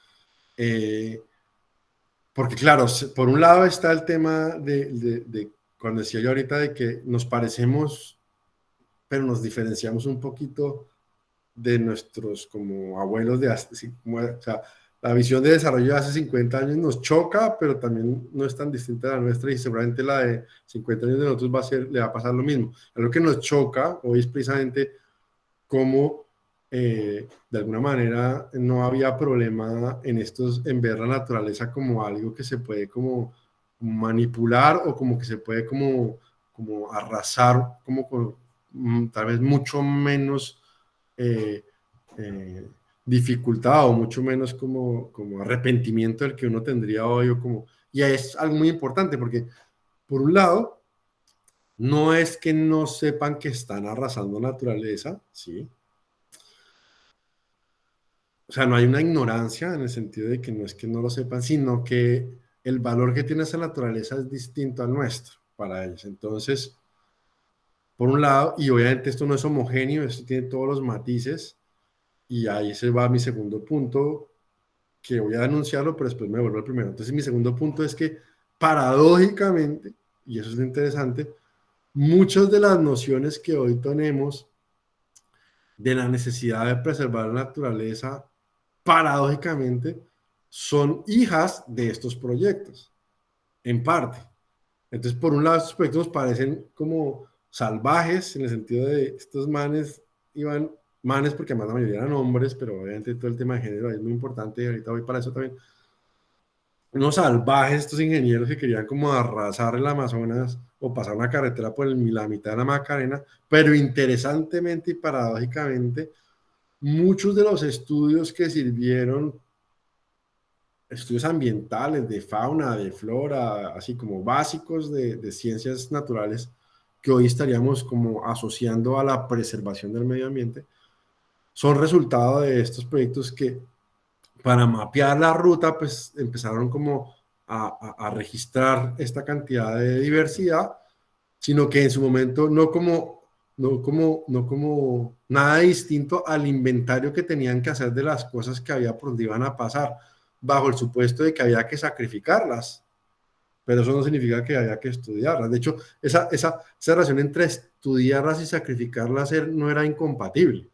Porque claro, por un lado está el tema de cuando decía yo ahorita de que nos parecemos, pero nos diferenciamos un poquito de nuestros como abuelos de hace, o sea, la visión de desarrollo de hace 50 años nos choca, pero también no es tan distinta a la nuestra y seguramente la de 50 años de nosotros le va a pasar lo mismo. Lo que nos choca hoy es precisamente cómo de alguna manera no había problema en ver la naturaleza como algo que se puede como manipular o como que se puede como arrasar, como con tal vez mucho menos eh, eh, dificultad o mucho menos como arrepentimiento del que uno tendría hoy o como, y es algo muy importante porque por un lado no es que no sepan que están arrasando naturaleza, ¿sí? O sea, no hay una ignorancia en el sentido de que no es que no lo sepan, sino que el valor que tiene esa naturaleza es distinto al nuestro para ellos. Entonces, por un lado, y obviamente esto no es homogéneo, esto tiene todos los matices, y ahí se va mi segundo punto, que voy a anunciarlo, pero después me vuelvo al primero. Entonces, mi segundo punto es que paradójicamente, y eso es lo interesante, muchas de las nociones que hoy tenemos de la necesidad de preservar la naturaleza, paradójicamente, son hijas de estos proyectos, en parte. Entonces, por un lado, estos proyectos nos parecen como salvajes, en el sentido de estos manes iban, manes porque además la mayoría eran hombres, pero obviamente todo el tema de género es muy importante y ahorita voy para eso también. Unos salvajes, estos ingenieros que querían como arrasar el Amazonas o pasar una carretera por la mitad de la Macarena, pero interesantemente y paradójicamente, muchos de los estudios que sirvieron, estudios ambientales, de fauna, de flora, así como básicos de ciencias naturales, que hoy estaríamos como asociando a la preservación del medio ambiente, son resultado de estos proyectos que para mapear la ruta, pues empezaron como a registrar esta cantidad de diversidad, sino que en su momento no como nada distinto al inventario que tenían que hacer de las cosas que había por donde iban a pasar, bajo el supuesto de que había que sacrificarlas, pero eso no significa que había que estudiarlas. De hecho, esa relación entre estudiarlas y sacrificarlas no era incompatible,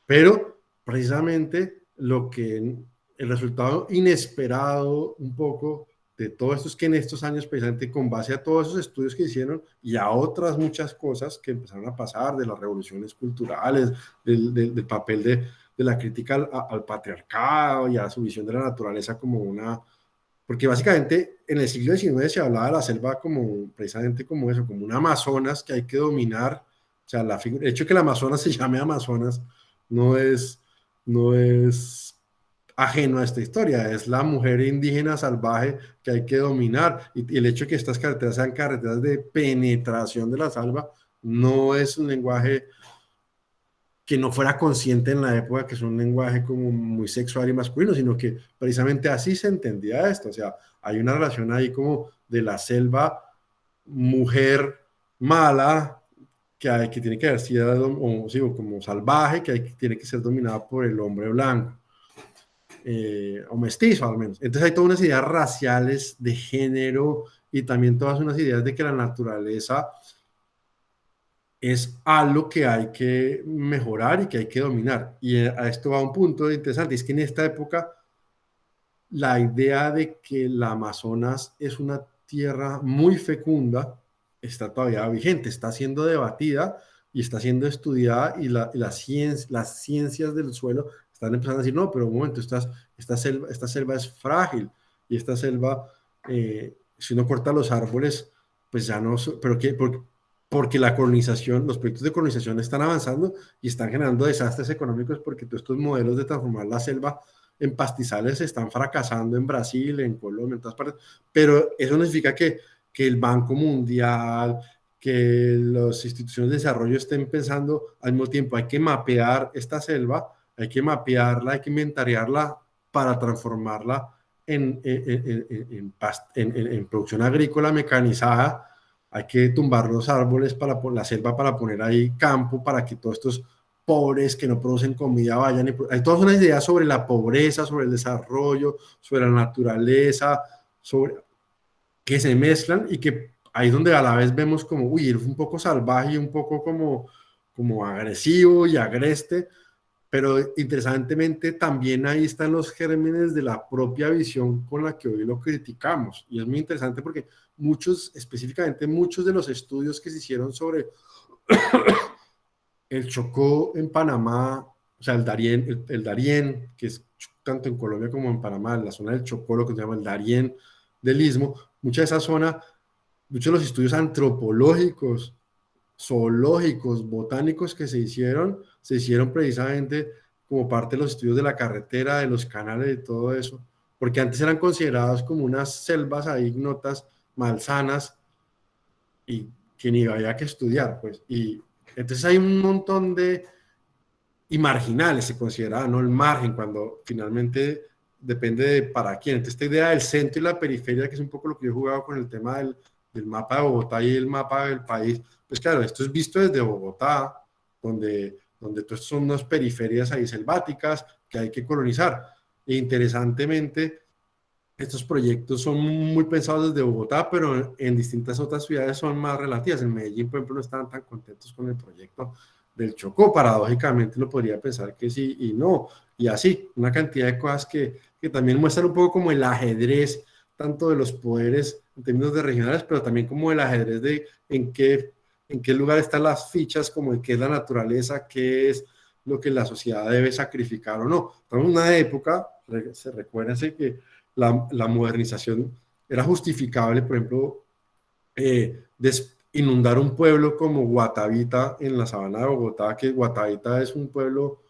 pero precisamente el resultado inesperado un poco de todo esto es que en estos años, precisamente con base a todos esos estudios que hicieron y a otras muchas cosas que empezaron a pasar, de las revoluciones culturales, del papel de la crítica al patriarcado y a su visión de la naturaleza como una... Porque básicamente en el siglo XIX se hablaba de la selva como precisamente como eso, como un Amazonas que hay que dominar. O sea, el hecho de que el Amazonas se llame Amazonas no es, no es ajeno a esta historia, es la mujer indígena salvaje que hay que dominar y el hecho de que estas carreteras sean carreteras de penetración de la selva no es un lenguaje que no fuera consciente en la época, que es un lenguaje como muy sexual y masculino, sino que precisamente así se entendía esto, o sea, hay una relación ahí como de la selva mujer mala, que tiene que haber sido como salvaje, tiene que ser dominada por el hombre blanco, o mestizo al menos. Entonces hay todas unas ideas raciales de género y también todas unas ideas de que la naturaleza es algo que hay que mejorar y que hay que dominar. Y a esto va un punto interesante, es que en esta época la idea de que el Amazonas es una tierra muy fecunda está todavía vigente, está siendo debatida y está siendo estudiada y las ciencias del suelo están empezando a decir, no, pero un momento, esta selva es frágil y esta selva, si uno corta los árboles, pues ya no, pero ¿qué? Porque la colonización, los proyectos de colonización están avanzando y están generando desastres económicos porque todos estos modelos de transformar la selva en pastizales están fracasando en Brasil, en Colombia, en todas partes, pero eso no significa que el Banco Mundial, que las instituciones de desarrollo estén pensando al mismo tiempo, hay que mapear esta selva, hay que mapearla, hay que inventariarla para transformarla en producción agrícola mecanizada, hay que tumbar los árboles para la selva para poner ahí campo, para que todos estos pobres que no producen comida vayan. Hay todas unas ideas sobre la pobreza, sobre el desarrollo, sobre la naturaleza, sobre que se mezclan y que ahí es donde a la vez vemos como, uy, es un poco salvaje y un poco como agresivo y agreste, pero interesantemente también ahí están los gérmenes de la propia visión con la que hoy lo criticamos. Y es muy interesante porque específicamente muchos de los estudios que se hicieron sobre el Chocó en Panamá, o sea, el Darién, que es tanto en Colombia como en Panamá, en la zona del Chocó, lo que se llama el Darién del Istmo, mucha de esa zona, muchos de los estudios antropológicos, zoológicos, botánicos que se hicieron precisamente como parte de los estudios de la carretera, de los canales, de todo eso, porque antes eran considerados como unas selvas ahí ignotas, malsanas, y que ni había que estudiar, pues, y entonces hay un montón y marginales se considera, ¿no? El margen, cuando finalmente depende de para quién. Entonces, esta idea del centro y la periferia, que es un poco lo que yo he jugado con el tema del mapa de Bogotá y el mapa del país, pues claro, esto es visto desde Bogotá, donde todas son unas periferias ahí selváticas que hay que colonizar. E interesantemente, estos proyectos son muy pensados desde Bogotá, pero en distintas otras ciudades son más relativas. En Medellín, por ejemplo, no estaban tan contentos con el proyecto del Chocó. Paradójicamente, uno podría pensar que sí y no. Y así, una cantidad de cosas que también muestran un poco como el ajedrez, tanto de los poderes en términos de regionales, pero también como el ajedrez de en qué lugar están las fichas, como en qué es la naturaleza, qué es lo que la sociedad debe sacrificar o no. Estamos en una época, recuérdense que la modernización era justificable, por ejemplo, inundar un pueblo como Guatavita en la sabana de Bogotá, que Guatavita es un pueblo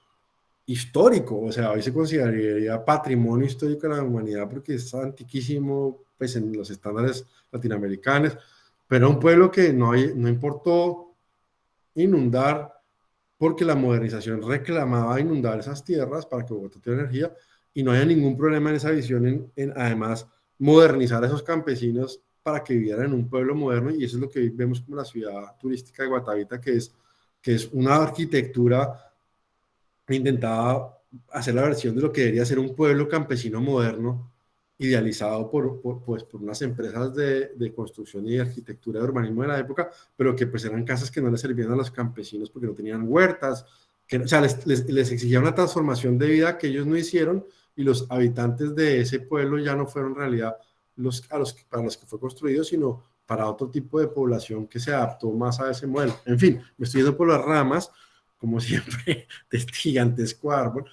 histórico, o sea, hoy se consideraría patrimonio histórico de la humanidad porque es antiquísimo, pues en los estándares latinoamericanos, pero un pueblo que no importó inundar porque la modernización reclamaba inundar esas tierras para que Bogotá tuviera energía y no haya ningún problema en esa visión en además modernizar a esos campesinos para que vivieran en un pueblo moderno, y eso es lo que vemos como la ciudad turística de Guatavita, que es una arquitectura intentaba hacer la versión de lo que debería ser un pueblo campesino moderno, idealizado pues, por unas empresas de construcción y de arquitectura de urbanismo de la época, pero que pues eran casas que no les servían a los campesinos porque no tenían huertas, o sea, les exigía una transformación de vida que ellos no hicieron, y los habitantes de ese pueblo ya no fueron en realidad para los que fue construido, sino para otro tipo de población que se adaptó más a ese modelo. En fin, me estoy yendo por las ramas, como siempre, de este gigantesco árbol,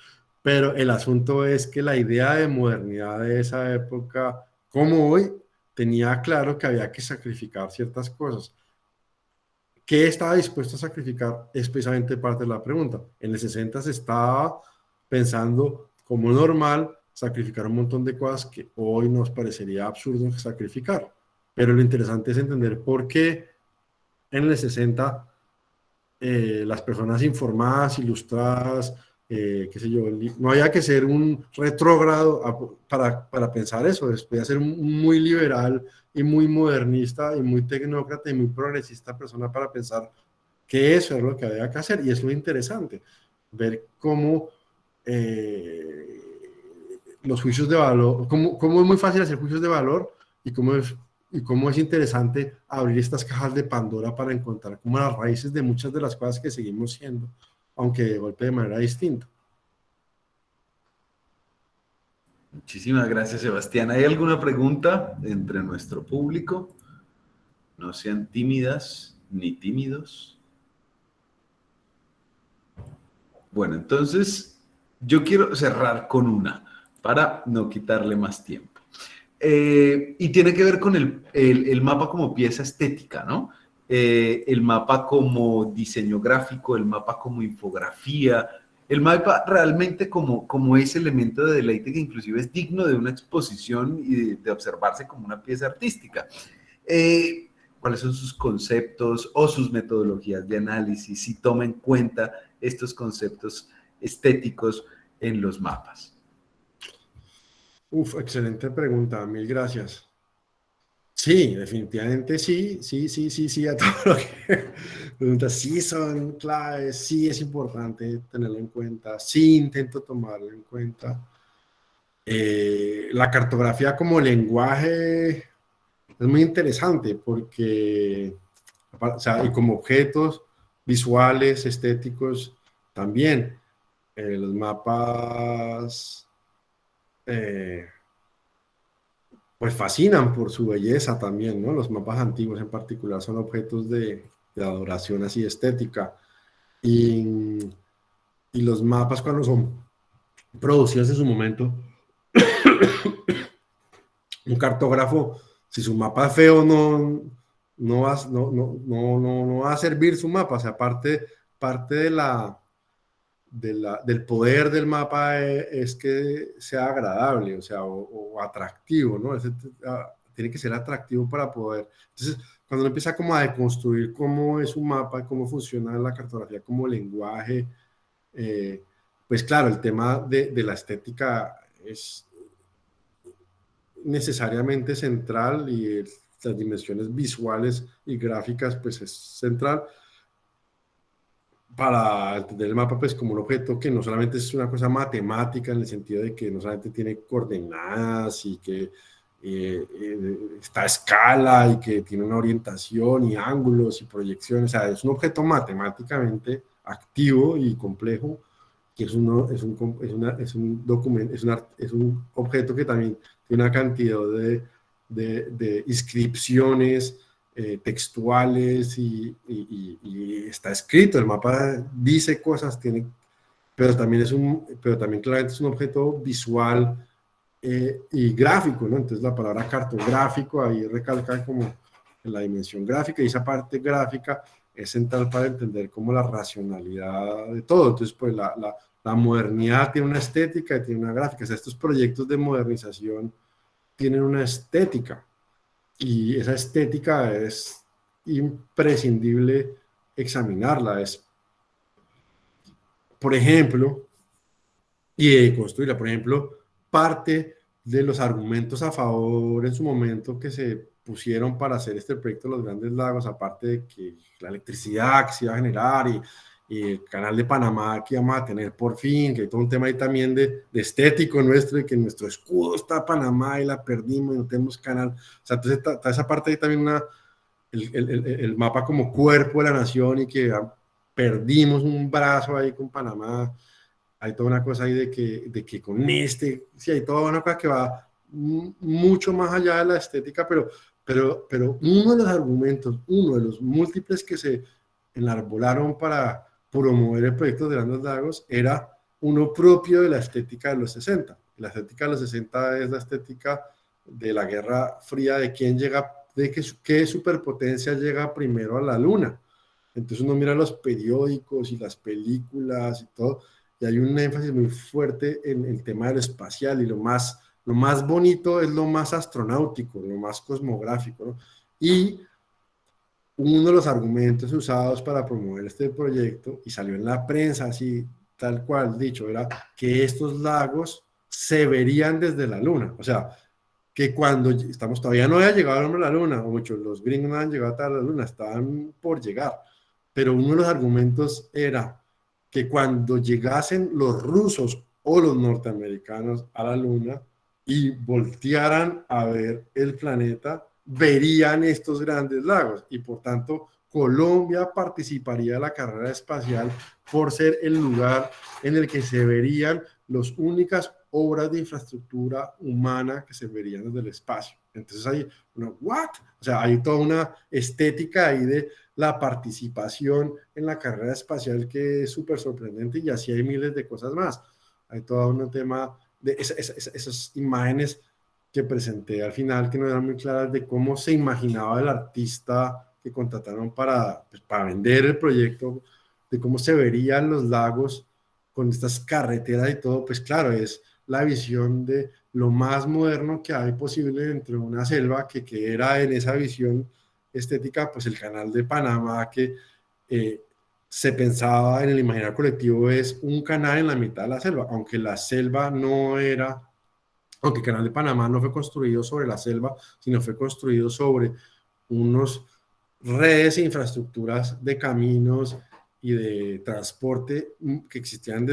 pero el asunto es que la idea de modernidad de esa época, como hoy, tenía claro que había que sacrificar ciertas cosas. ¿Qué estaba dispuesto a sacrificar? Es precisamente parte de la pregunta. En el 60 se estaba pensando como normal sacrificar un montón de cosas que hoy nos parecería absurdo sacrificar. Pero lo interesante es entender por qué en el 60 las personas informadas, ilustradas, qué sé yo, no había que ser un retrógrado para pensar eso, después de ser un muy liberal y muy modernista y muy tecnócrata y muy progresista persona para pensar que eso es lo que había que hacer. Y es lo interesante, ver cómo los juicios de valor, cómo es muy fácil hacer juicios de valor y cómo es interesante abrir estas cajas de Pandora para encontrar como las raíces de muchas de las cosas que seguimos siendo, aunque de golpe de manera distinta. Muchísimas gracias, Sebastián. ¿Hay alguna pregunta entre nuestro público? No sean tímidas ni tímidos. Bueno, entonces yo quiero cerrar con una para no quitarle más tiempo. Y tiene que ver con el mapa como pieza estética, ¿no? El mapa como diseño gráfico, el mapa como infografía, el mapa realmente como ese elemento de deleite que inclusive es digno de una exposición y de observarse como una pieza artística. ¿Cuáles son sus conceptos o sus metodologías de análisis si toma en cuenta estos conceptos estéticos en los mapas? Excelente pregunta, mil gracias. Sí, definitivamente sí, sí, sí, sí, sí, a todo lo que preguntas, sí son claves, sí es importante tenerlo en cuenta, sí intento tomarlo en cuenta. La cartografía como lenguaje es muy interesante porque, o sea, y como objetos visuales, estéticos, también los mapas eh, pues fascinan por su belleza también, ¿no? Los mapas antiguos en particular son objetos de adoración así estética. Y, y los mapas cuando son producidos en su momento, un cartógrafo, si su mapa es feo, no va a servir su mapa. O sea, parte del poder del mapa es que sea agradable, o sea, o atractivo, ¿no? Tiene que ser atractivo para poder. Entonces, cuando uno empieza como a deconstruir cómo es un mapa, cómo funciona la cartografía como lenguaje, eh, pues claro, el tema de la estética es necesariamente central y las dimensiones visuales y gráficas, pues es central para entender el mapa pues como un objeto que no solamente es una cosa matemática en el sentido de que no solamente tiene coordenadas y que está a escala y que tiene una orientación y ángulos y proyecciones, o sea, es un objeto matemáticamente activo y complejo, que es un documento, es un objeto que también tiene una cantidad de inscripciones, textuales y está escrito, el mapa dice cosas, pero también claramente es un objeto visual y gráfico, ¿no? Entonces la palabra cartográfico ahí recalca como la dimensión gráfica y esa parte gráfica es central para entender como la racionalidad de todo. Entonces, pues la modernidad tiene una estética y tiene una gráfica. O sea, estos proyectos de modernización tienen una estética y esa estética es imprescindible examinarla. Es, por ejemplo, y construirla, por ejemplo, parte de los argumentos a favor en su momento que se pusieron para hacer este proyecto de los Grandes Lagos, aparte de que la electricidad que se iba a generar y el canal de Panamá que íbamos a tener por fin, que hay todo un tema ahí también de estético nuestro, y que nuestro escudo está Panamá y la perdimos y no tenemos canal. O sea, entonces está esa parte ahí también el mapa como cuerpo de la nación y que perdimos un brazo ahí con Panamá. Hay toda una cosa ahí de que con sí, hay toda una cosa que va mucho más allá de la estética, pero uno de los argumentos, uno de los múltiples que se enarbolaron para promover el proyecto de Grandes Lagos era uno propio de la estética de los 60. La estética de los 60 es la estética de la Guerra Fría, de quién llega, de qué superpotencia llega primero a la Luna. Entonces uno mira los periódicos y las películas y todo, y hay un énfasis muy fuerte en el tema de lo espacial, y lo más bonito es lo más astronáutico, lo más cosmográfico, ¿no? Y uno de los argumentos usados para promover este proyecto, y salió en la prensa así, tal cual dicho, era que estos lagos se verían desde la Luna. O sea, que cuando todavía no había llegado el hombre a la Luna, o muchos, los gringos no han llegado a la Luna, estaban por llegar. Pero uno de los argumentos era que cuando llegasen los rusos o los norteamericanos a la Luna y voltearan a ver el planeta, verían estos grandes lagos, y por tanto Colombia participaría de la carrera espacial por ser el lugar en el que se verían las únicas obras de infraestructura humana que se verían desde el espacio. Entonces hay ¿what? O sea, hay toda una estética ahí de la participación en la carrera espacial que es súper sorprendente, y así hay miles de cosas más. Hay todo un tema de esas imágenes que presenté al final que no eran muy claras de cómo se imaginaba el artista que contrataron pues, para vender el proyecto, de cómo se verían los lagos con estas carreteras y todo. Pues claro, es la visión de lo más moderno que hay posible dentro de una selva, que era en esa visión estética, pues el canal de Panamá, que eh, se pensaba en el imaginario colectivo es un canal en la mitad de la selva, aunque la selva no era aunque el Canal de Panamá no fue construido sobre la selva, sino fue construido sobre unos redes e infraestructuras de caminos y de transporte que existían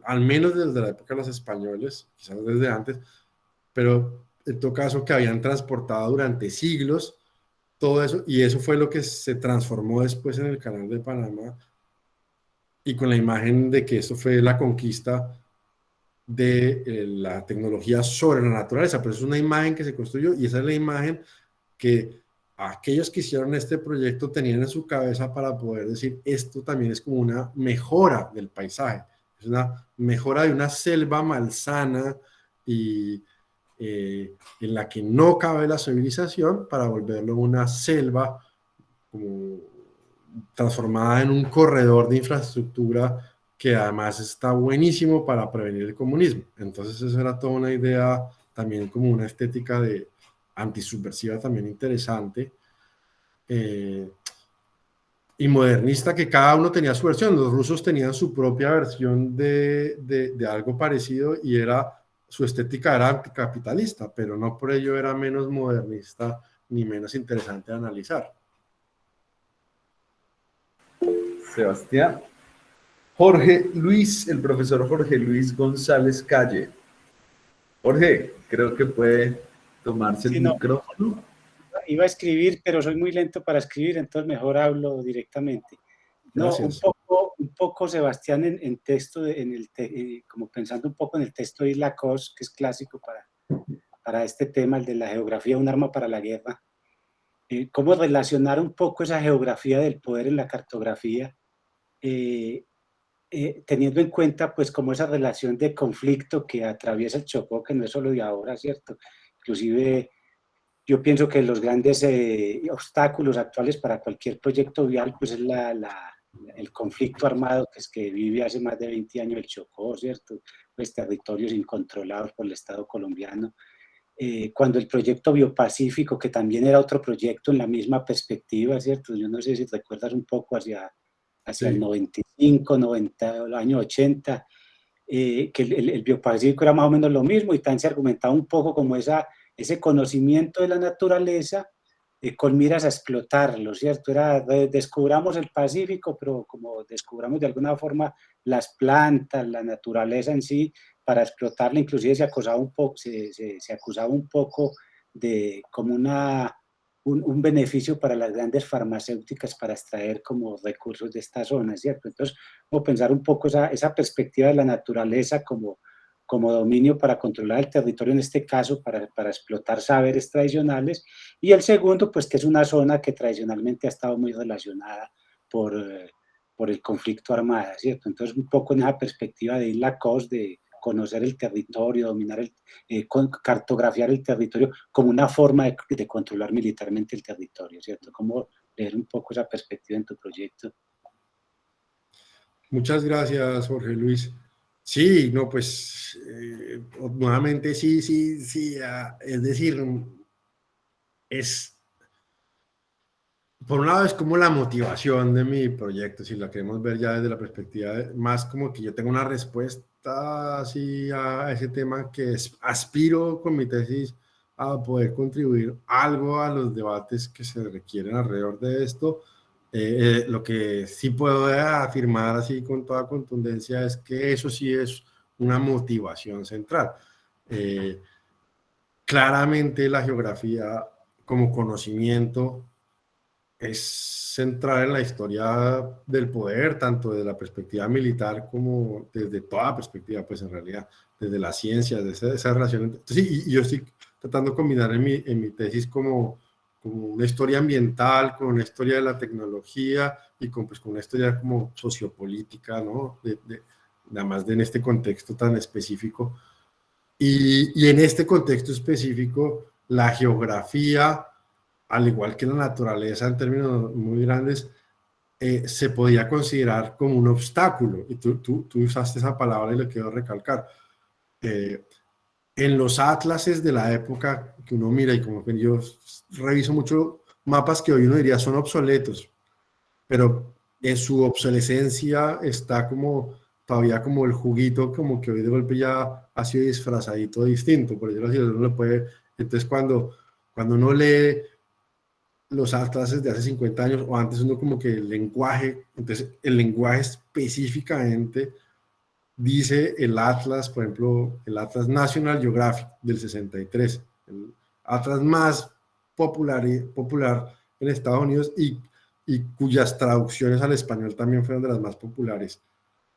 al menos desde la época de los españoles, quizás desde antes, pero en todo caso que habían transportado durante siglos todo eso, y eso fue lo que se transformó después en el Canal de Panamá, y con la imagen de que eso fue la conquista de la tecnología sobre la naturaleza, pero es una imagen que se construyó y esa es la imagen que aquellos que hicieron este proyecto tenían en su cabeza para poder decir, esto también es como una mejora del paisaje, es una mejora de una selva malsana y en la que no cabe la civilización para volverlo una selva como transformada en un corredor de infraestructura que además está buenísimo para prevenir el comunismo. Entonces eso era toda una idea también como una estética de antisubversiva también interesante y modernista, que cada uno tenía su versión. Los rusos tenían su propia versión de algo parecido y era su estética era anticapitalista, pero no por ello era menos modernista ni menos interesante de analizar. Sebastián. Jorge Luis, el profesor Jorge Luis González Calle. Jorge, creo que puede tomarse el micrófono. Iba a escribir, pero soy muy lento para escribir, entonces mejor hablo directamente. No, un poco Sebastián, en texto, como pensando un poco en el texto de Isla Cos, que es clásico para este tema, el de la geografía, un arma para la guerra. Cómo relacionar un poco esa geografía del poder en la cartografía, teniendo en cuenta pues como esa relación de conflicto que atraviesa el Chocó, que no es solo de ahora, ¿cierto? Inclusive yo pienso que los grandes obstáculos actuales para cualquier proyecto vial pues es el conflicto armado que vive hace más de 20 años el Chocó, ¿cierto? Pues territorios incontrolados por el Estado colombiano. Cuando el proyecto Biopacífico, que también era otro proyecto en la misma perspectiva, ¿cierto? Yo no sé si recuerdas un poco hacia sí. El 95, 90, el año 80, que el Biopacífico era más o menos lo mismo y también se argumentaba un poco como ese conocimiento de la naturaleza con miras a explotarlo, ¿cierto? Era, descubramos el Pacífico, pero como descubramos de alguna forma las plantas, la naturaleza en sí, para explotarla, inclusive se acusaba un poco de como un beneficio para las grandes farmacéuticas para extraer como recursos de esta zona, ¿cierto? Entonces, como pensar un poco esa perspectiva de la naturaleza como dominio para controlar el territorio, en este caso, para explotar saberes tradicionales, y el segundo, pues que es una zona que tradicionalmente ha estado muy relacionada por el conflicto armado, ¿cierto? Entonces, un poco en esa perspectiva de Isla Cos, de conocer el territorio, dominar cartografiar el territorio como una forma de controlar militarmente el territorio, ¿cierto? ¿Cómo leer un poco esa perspectiva en tu proyecto? Muchas gracias, Jorge Luis. Sí, no, pues nuevamente sí, es decir, por un lado es como la motivación de mi proyecto, si la queremos ver ya desde la perspectiva más como que yo tengo una respuesta así a ese tema que aspiro con mi tesis a poder contribuir algo a los debates que se requieren alrededor de esto. Lo que sí puedo afirmar así con toda contundencia es que eso sí es una motivación central. Claramente la geografía como conocimiento es central en la historia del poder, tanto desde la perspectiva militar como desde toda perspectiva, pues en realidad, desde la ciencia, desde esa relación. Entonces, sí, y yo estoy tratando de combinar en mi tesis como una historia ambiental, con una historia de la tecnología y con una historia como sociopolítica, ¿no? Nada más en este contexto tan específico. Y en este contexto específico, la geografía, al igual que la naturaleza en términos muy grandes, se podía considerar como un obstáculo. Y tú usaste esa palabra y lo quiero recalcar. En los atlases de la época que uno mira, y como que yo reviso mucho mapas que hoy uno diría son obsoletos, pero en su obsolescencia está como todavía como el juguito, como que hoy de golpe ya ha sido disfrazadito distinto, por decirlo así, uno lo puede, entonces cuando uno lee los atlases de hace 50 años o antes, uno como que el lenguaje, entonces el lenguaje específicamente dice el atlas, por ejemplo, el Atlas National Geographic del 63, el atlas más popular en Estados Unidos y cuyas traducciones al español también fueron de las más populares.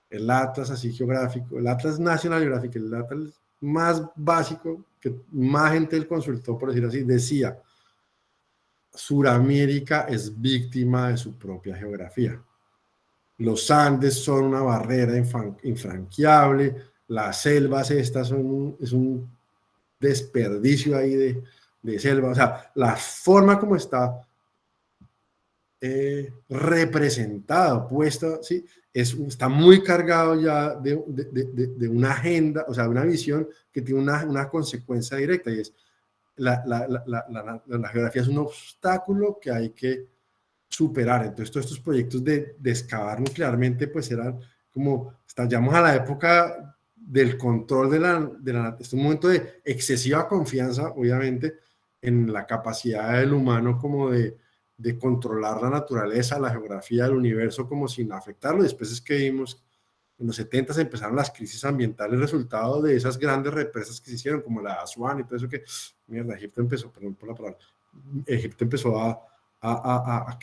El atlas así geográfico, el Atlas National Geographic, el atlas más básico que más gente él consultó, por decir así, decía: Suramérica es víctima de su propia geografía. Los Andes son una barrera infranqueable, las selvas estas es un desperdicio ahí de selva, o sea, la forma como está representado, puesto, ¿sí? Está muy cargado ya de una agenda, o sea, de una visión que tiene una consecuencia directa, y es la geografía es un obstáculo que hay que superar. Entonces, todos estos proyectos de excavar nuclearmente, pues eran como, estallamos a la época del control es un momento de excesiva confianza, obviamente, en la capacidad del humano como de controlar la naturaleza, la geografía del universo como sin afectarlo. Después es que vimos en los 70 se empezaron las crisis ambientales resultado de esas grandes represas que se hicieron, como la de Asuán y todo eso que, mierda, Egipto empezó, perdón por la palabra, Egipto empezó a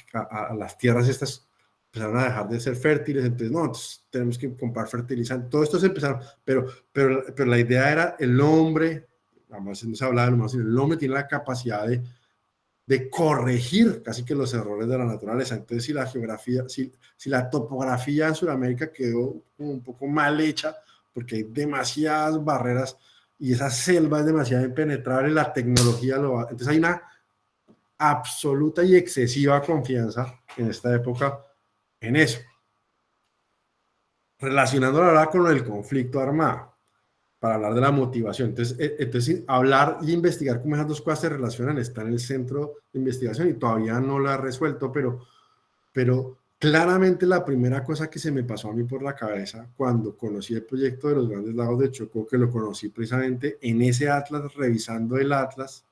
las tierras estas empezaron a dejar de ser fértiles, entonces no, entonces tenemos que comprar fertilizantes, todo esto se empezaron, pero la idea era el hombre, además no se hablaba del humano, sino el hombre tiene la capacidad de corregir casi que los errores de la naturaleza. Entonces, si la geografía, si la topografía en Sudamérica quedó un poco mal hecha, porque hay demasiadas barreras y esa selva es demasiado impenetrable, la tecnología lo va. Entonces, hay una absoluta y excesiva confianza en esta época en eso. Relacionándolo ahora con el conflicto armado, para hablar de la motivación. Entonces, hablar y investigar cómo esas dos cosas se relacionan está en el centro de investigación y todavía no lo he resuelto, pero claramente la primera cosa que se me pasó a mí por la cabeza cuando conocí el proyecto de los Grandes Lagos de Chocó, que lo conocí precisamente en ese atlas, revisando el atlas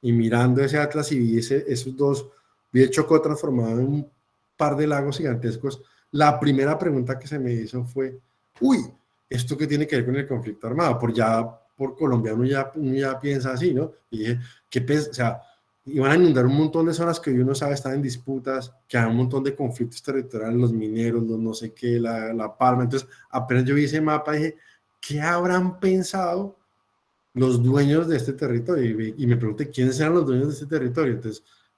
y mirando ese atlas y vi esos dos, vi el Chocó transformado en un par de lagos gigantescos, la primera pregunta que se me hizo fue, uy, ¿esto qué tiene que ver con el conflicto armado? Por colombiano ya piensa así, ¿no? Y dije, o sea, iban a inundar un montón de zonas que hoy uno sabe están en disputas, que hay un montón de conflictos territoriales, los mineros, los no sé qué, la palma. Entonces, apenas yo vi ese mapa, dije, ¿qué habrán pensado los dueños de este territorio? Y me pregunté, ¿quiénes eran los dueños de este territorio?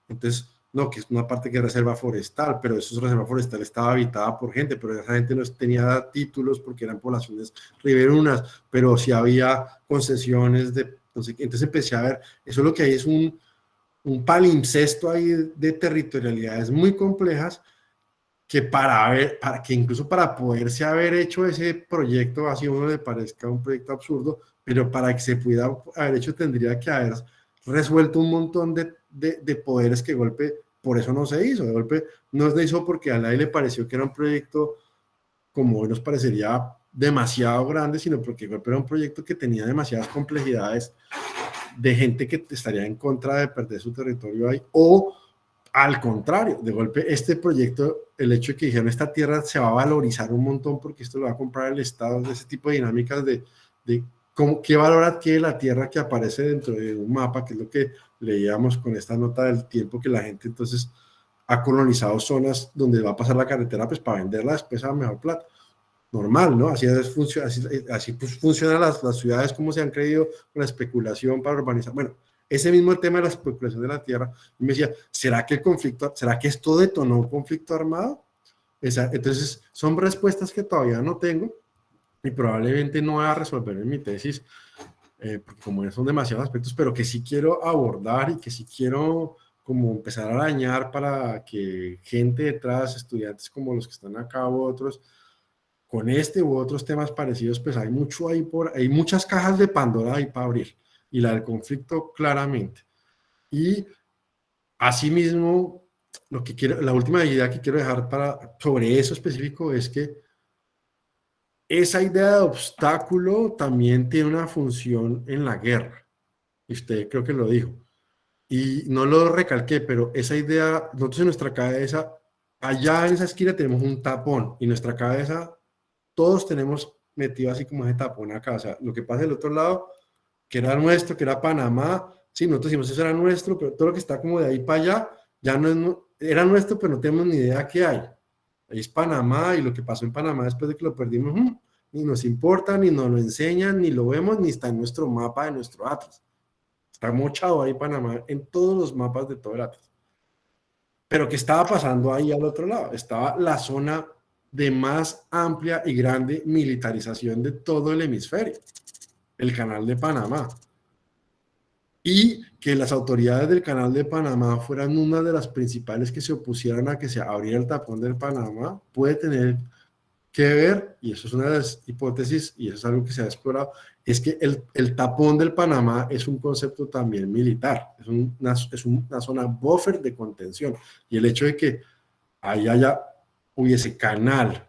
Entonces no, que es una parte que es reserva forestal, pero esa reserva forestal estaba habitada por gente, pero esa gente no tenía títulos porque eran poblaciones riberunas, pero sí había concesiones de, no sé, entonces empecé a ver, eso lo que hay es un palimpsesto ahí de territorialidades muy complejas que para que incluso para poderse haber hecho ese proyecto, así a uno le parezca un proyecto absurdo, pero para que se pudiera haber hecho tendría que haber resuelto un montón de poderes que de golpe, por eso no se hizo, de golpe no se hizo porque a nadie le pareció que era un proyecto como hoy nos parecería demasiado grande, sino porque de golpe era un proyecto que tenía demasiadas complejidades de gente que estaría en contra de perder su territorio ahí, o al contrario, de golpe este proyecto, el hecho de que dijeron esta tierra se va a valorizar un montón porque esto lo va a comprar el Estado, de ese tipo de dinámicas de qué valor adquiere la tierra que aparece dentro de un mapa, que es lo que leíamos con esta nota del tiempo, que la gente entonces ha colonizado zonas donde va a pasar la carretera pues para venderla después a mejor plata. Normal, ¿no? Así pues funcionan las ciudades como se han creído con la especulación para urbanizar. Bueno, ese mismo tema de la especulación de la tierra, y me decía, ¿será que esto detonó un conflicto armado? Entonces, son respuestas que todavía no tengo y probablemente no voy a resolver en mi tesis, porque como son demasiados aspectos, pero que sí quiero abordar y que sí quiero como empezar a arañar para que gente detrás, estudiantes como los que están acá u otros, con este u otros temas parecidos, pues hay mucho ahí hay muchas cajas de Pandora ahí para abrir, y la del conflicto claramente. Y asimismo, la última idea que quiero dejar sobre eso específico es que esa idea de obstáculo también tiene una función en la guerra. Y usted creo que lo dijo. Y no lo recalqué, pero esa idea, nosotros en nuestra cabeza, allá en esa esquina tenemos un tapón y nuestra cabeza, todos tenemos metido así como ese tapón acá. O sea, lo que pasa del otro lado, que era nuestro, que era Panamá, sí, nosotros decimos eso era nuestro, pero todo lo que está como de ahí para allá, ya no es, era nuestro, pero no tenemos ni idea qué hay. Ahí es Panamá y lo que pasó en Panamá después de que lo perdimos, ni nos importa, ni nos lo enseñan, ni lo vemos, ni está en nuestro mapa de nuestro atlas. Está mochado ahí Panamá en todos los mapas de todo el atlas. Pero ¿qué estaba pasando ahí al otro lado? Estaba la zona de más amplia y grande militarización de todo el hemisferio, el Canal de Panamá. Y que las autoridades del Canal de Panamá fueran una de las principales que se opusieran a que se abriera el tapón del Panamá, puede tener que ver, y eso es una de las hipótesis, y eso es algo que se ha explorado, es que el tapón del Panamá es un concepto también militar, es una zona buffer de contención, y el hecho de que ahí hubiese canal,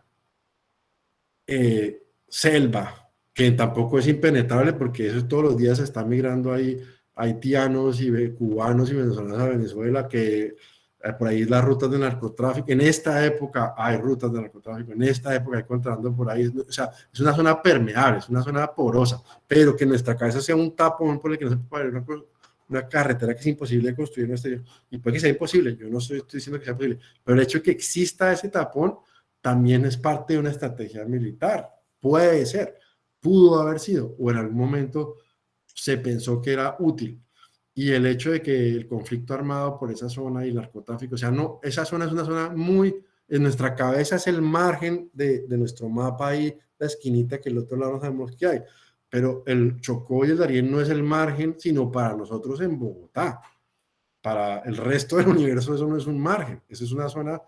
selva, que tampoco es impenetrable, porque eso todos los días se está migrando ahí haitianos y cubanos y venezolanos a Venezuela, que por ahí las rutas de narcotráfico, en esta época hay rutas de narcotráfico, en esta época hay contrabando por ahí, o sea, es una zona permeable, es una zona porosa, pero que en nuestra cabeza sea un tapón por el que no se puede una carretera que es imposible de construir en este, y puede que sea imposible, yo no estoy diciendo que sea posible, pero el hecho de que exista ese tapón también es parte de una estrategia militar, puede ser, pudo haber sido, o en algún momento se pensó que era útil. Y el hecho de que el conflicto armado por esa zona y el narcotráfico, o sea, no, esa zona es una zona muy, en nuestra cabeza es el margen de nuestro mapa ahí, la esquinita que el otro lado no sabemos qué hay, pero el Chocó y el Darién no es el margen, sino para nosotros en Bogotá. Para el resto del universo eso no es un margen, eso es una zona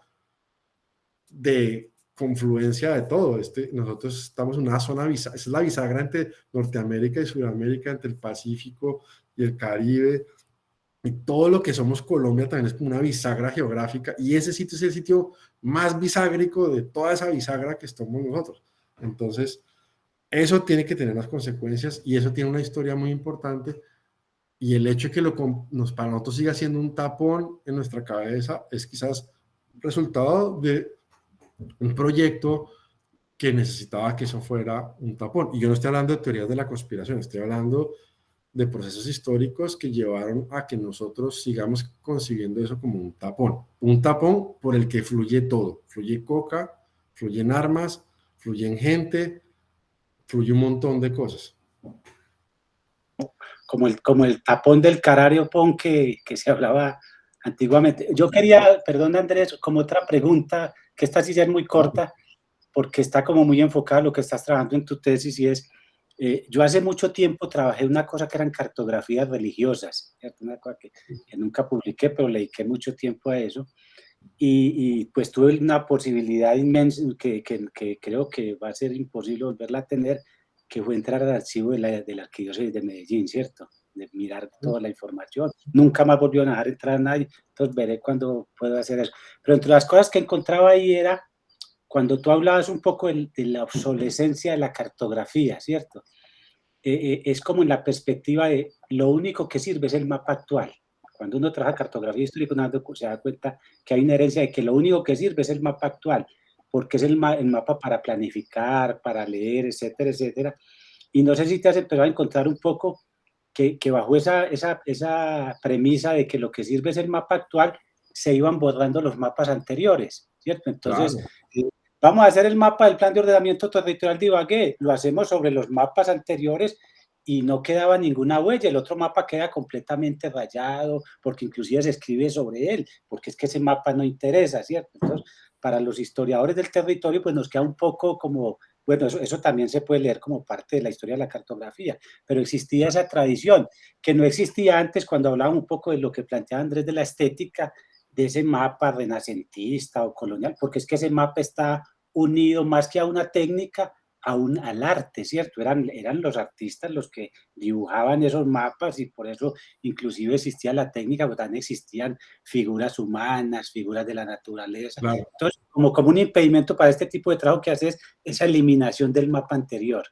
de confluencia de todo. Nosotros estamos en una zona, esa es la bisagra entre Norteamérica y Sudamérica, entre el Pacífico y el Caribe, y todo lo que somos Colombia también es como una bisagra geográfica, y ese sitio es el sitio más biságrico de toda esa bisagra que estamos nosotros. Entonces, eso tiene que tener las consecuencias, y eso tiene una historia muy importante, y el hecho de que para nosotros siga siendo un tapón en nuestra cabeza es quizás resultado de un proyecto que necesitaba que eso fuera un tapón. Y yo no estoy hablando de teorías de la conspiración, estoy hablando de procesos históricos que llevaron a que nosotros sigamos concibiendo eso como un tapón por el que fluye todo, fluye coca, fluyen armas, fluyen gente, fluye un montón de cosas. Como el tapón del Carario Pon que se hablaba antiguamente. Yo quería, perdón Andrés, como otra pregunta, que esta sí ya es muy corta, porque está como muy enfocada a lo que estás trabajando en tu tesis, y es, yo hace mucho tiempo trabajé una cosa que eran cartografías religiosas, ¿cierto? Una cosa que nunca publiqué, pero le dediqué mucho tiempo a eso, y pues tuve una posibilidad inmensa que creo que va a ser imposible volverla a tener, que fue entrar al archivo de la Arquidiócesis de Medellín, ¿cierto? De mirar toda la información. Nunca más volvió a dejar entrar a nadie, entonces veré cuándo puedo hacer eso. Pero entre las cosas que encontraba ahí era, cuando tú hablabas un poco de la obsolescencia de la cartografía, ¿cierto? Es como en la perspectiva de lo único que sirve es el mapa actual. Cuando uno trabaja cartografía histórica, uno se da cuenta que hay una herencia de que lo único que sirve es el mapa actual, porque es el mapa para planificar, para leer, etcétera, etcétera. Y no sé si te has empezado a encontrar un poco que bajo esa premisa de que lo que sirve es el mapa actual, se iban borrando los mapas anteriores, ¿cierto? Entonces, claro, vamos a hacer el mapa del Plan de Ordenamiento Territorial de Ibagué, lo hacemos sobre los mapas anteriores y no quedaba ninguna huella, el otro mapa queda completamente rayado, porque inclusive se escribe sobre él, porque es que ese mapa no interesa, ¿cierto? Entonces, para los historiadores del territorio, pues nos queda un poco como, bueno, eso también se puede leer como parte de la historia de la cartografía, pero existía esa tradición, que no existía antes cuando hablábamos un poco de lo que planteaba Andrés de la estética, de ese mapa renacentista o colonial, porque es que ese mapa está unido más que a una técnica, al arte, ¿cierto? Eran los artistas los que dibujaban esos mapas y por eso inclusive existía la técnica, pero también existían figuras humanas, figuras de la naturaleza. Claro. Entonces, como un impedimento para este tipo de trabajo que hace es esa eliminación del mapa anterior.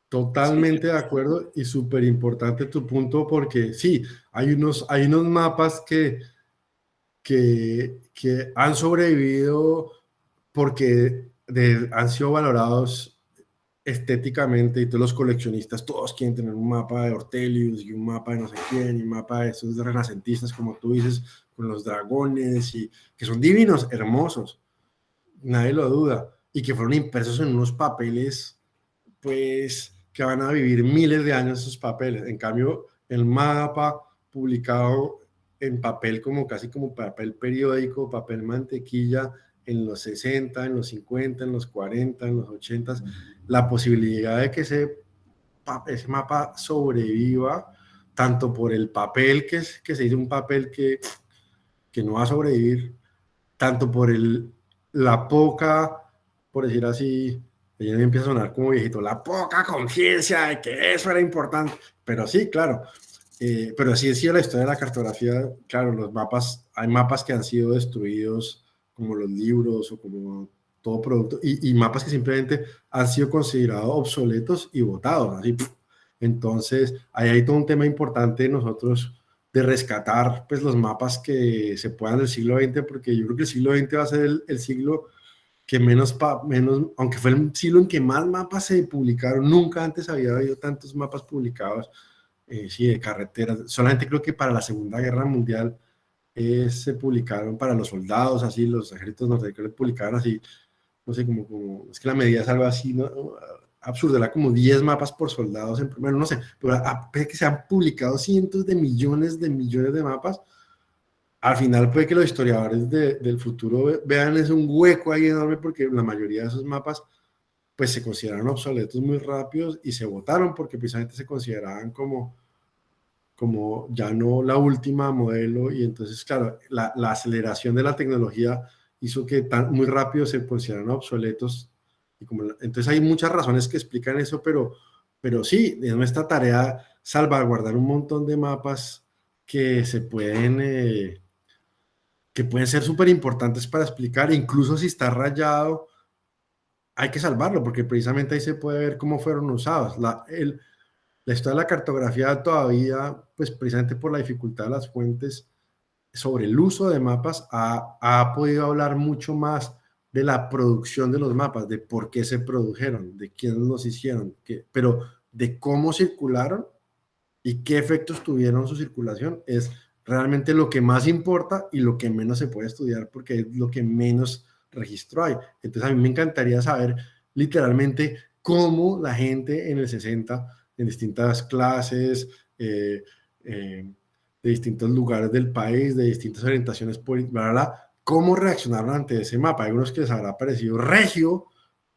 Totalmente de acuerdo y súper importante tu punto porque sí, hay unos mapas que han sobrevivido porque han sido valorados estéticamente y todos los coleccionistas, todos quieren tener un mapa de Ortelius y un mapa de no sé quién y un mapa de esos renacentistas, como tú dices, con los dragones y que son divinos, hermosos, nadie lo duda, y que fueron impresos en unos papeles pues que van a vivir miles de años esos papeles. En cambio, el mapa publicado en papel como casi como papel periódico, papel mantequilla, en los 60, en los 50, en los 40, en los 80, la posibilidad de que ese mapa sobreviva, tanto por el papel que se hizo un papel que no va a sobrevivir, tanto por la poca, por decir así, ya me empieza a sonar como viejito, la poca conciencia de que eso era importante, pero sí, claro, pero así decía la historia de la cartografía, claro, los mapas, hay mapas que han sido destruidos, como los libros o como todo producto, y mapas que simplemente han sido considerados obsoletos y botados, así. Entonces, ahí hay todo un tema importante de nosotros de rescatar pues los mapas que se puedan del siglo XX, porque yo creo que el siglo XX va a ser el siglo que menos, aunque fue el siglo en que más mapas se publicaron, nunca antes había habido tantos mapas publicados, sí, de carreteras, solamente creo que para la Segunda Guerra Mundial se publicaron para los soldados, así, los ejércitos norteamericanos publicaron así, no sé, es que la medida es algo así, ¿no? Absurdo, era como 10 mapas por soldados en primero, no sé, pero a pesar que se han publicado cientos de millones de mapas, al final puede que los historiadores del futuro vean es un hueco ahí enorme porque la mayoría de esos mapas pues se consideraron obsoletos muy rápidos y se votaron porque precisamente se consideraban como ya no la última modelo y entonces claro, la aceleración de la tecnología hizo que muy rápido se consideraran obsoletos y entonces hay muchas razones que explican eso, pero sí, es nuestra tarea salvaguardar un montón de mapas que se pueden que pueden ser súper importantes para explicar, incluso si está rayado, hay que salvarlo, porque precisamente ahí se puede ver cómo fueron usados. La historia de la cartografía todavía, pues precisamente por la dificultad de las fuentes, sobre el uso de mapas, ha podido hablar mucho más de la producción de los mapas, de por qué se produjeron, de quiénes los hicieron, pero de cómo circularon y qué efectos tuvieron su circulación es realmente lo que más importa y lo que menos se puede estudiar porque es lo que menos registro hay. Entonces a mí me encantaría saber literalmente cómo la gente en el 60, en distintas clases, de distintos lugares del país, de distintas orientaciones políticas, cómo reaccionaron ante ese mapa. Hay unos que les habrá parecido regio,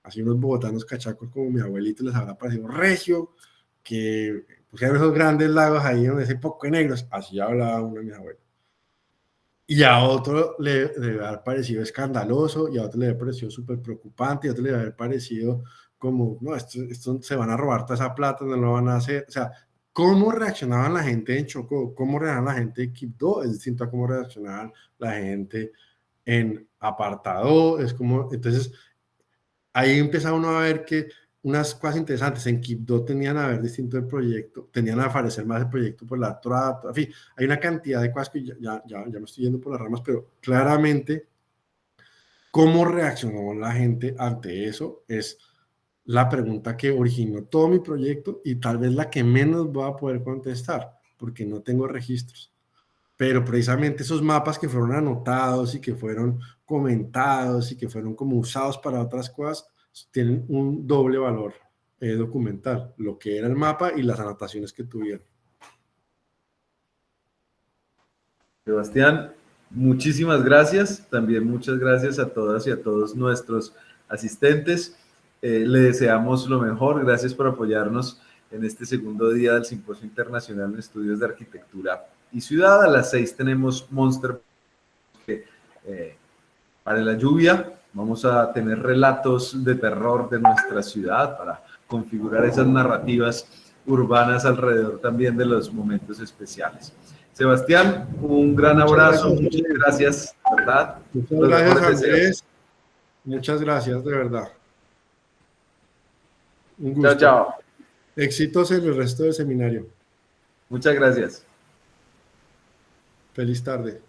así unos bogotanos cachacos como mi abuelito les habrá parecido regio, que pusieron esos grandes lagos ahí donde ese poco de negros, así hablaba uno de mis abuelos. Y a otro le debe haber parecido escandaloso, y a otro le debe haber parecido súper preocupante, y a otro le debe haber parecido como, no, esto se van a robar toda esa plata, no lo van a hacer. O sea, cómo reaccionaban la gente en Chocó, cómo reaccionaban la gente en Quibdó, es distinto a cómo reaccionaban la gente en Apartadó, es como, entonces, ahí empieza uno a ver que unas cosas interesantes. En Quibdó tenían a ver distinto el proyecto, tenían a aparecer más el proyecto por la trata, en fin, hay una cantidad de cosas que ya me estoy yendo por las ramas, pero claramente cómo reaccionó la gente ante eso es la pregunta que originó todo mi proyecto y tal vez la que menos voy a poder contestar, porque no tengo registros. Pero precisamente esos mapas que fueron anotados y que fueron comentados y que fueron como usados para otras cosas, tienen un doble valor documental, lo que era el mapa y las anotaciones que tuvieron. Sebastián, muchísimas gracias. También muchas gracias a todas y a todos nuestros asistentes. Le deseamos lo mejor. Gracias por apoyarnos en este segundo día del Simposio Internacional en Estudios de Arquitectura y Ciudad. A las 6 tenemos Monster para la lluvia. Vamos a tener relatos de terror de nuestra ciudad para configurar esas narrativas urbanas alrededor también de los momentos especiales. Sebastián, un gran abrazo, muchas gracias, ¿verdad? Muchas gracias, Andrés. Muchas gracias, de verdad. Un gusto. Chao, chao. Éxitos en el resto del seminario. Muchas gracias. Feliz tarde.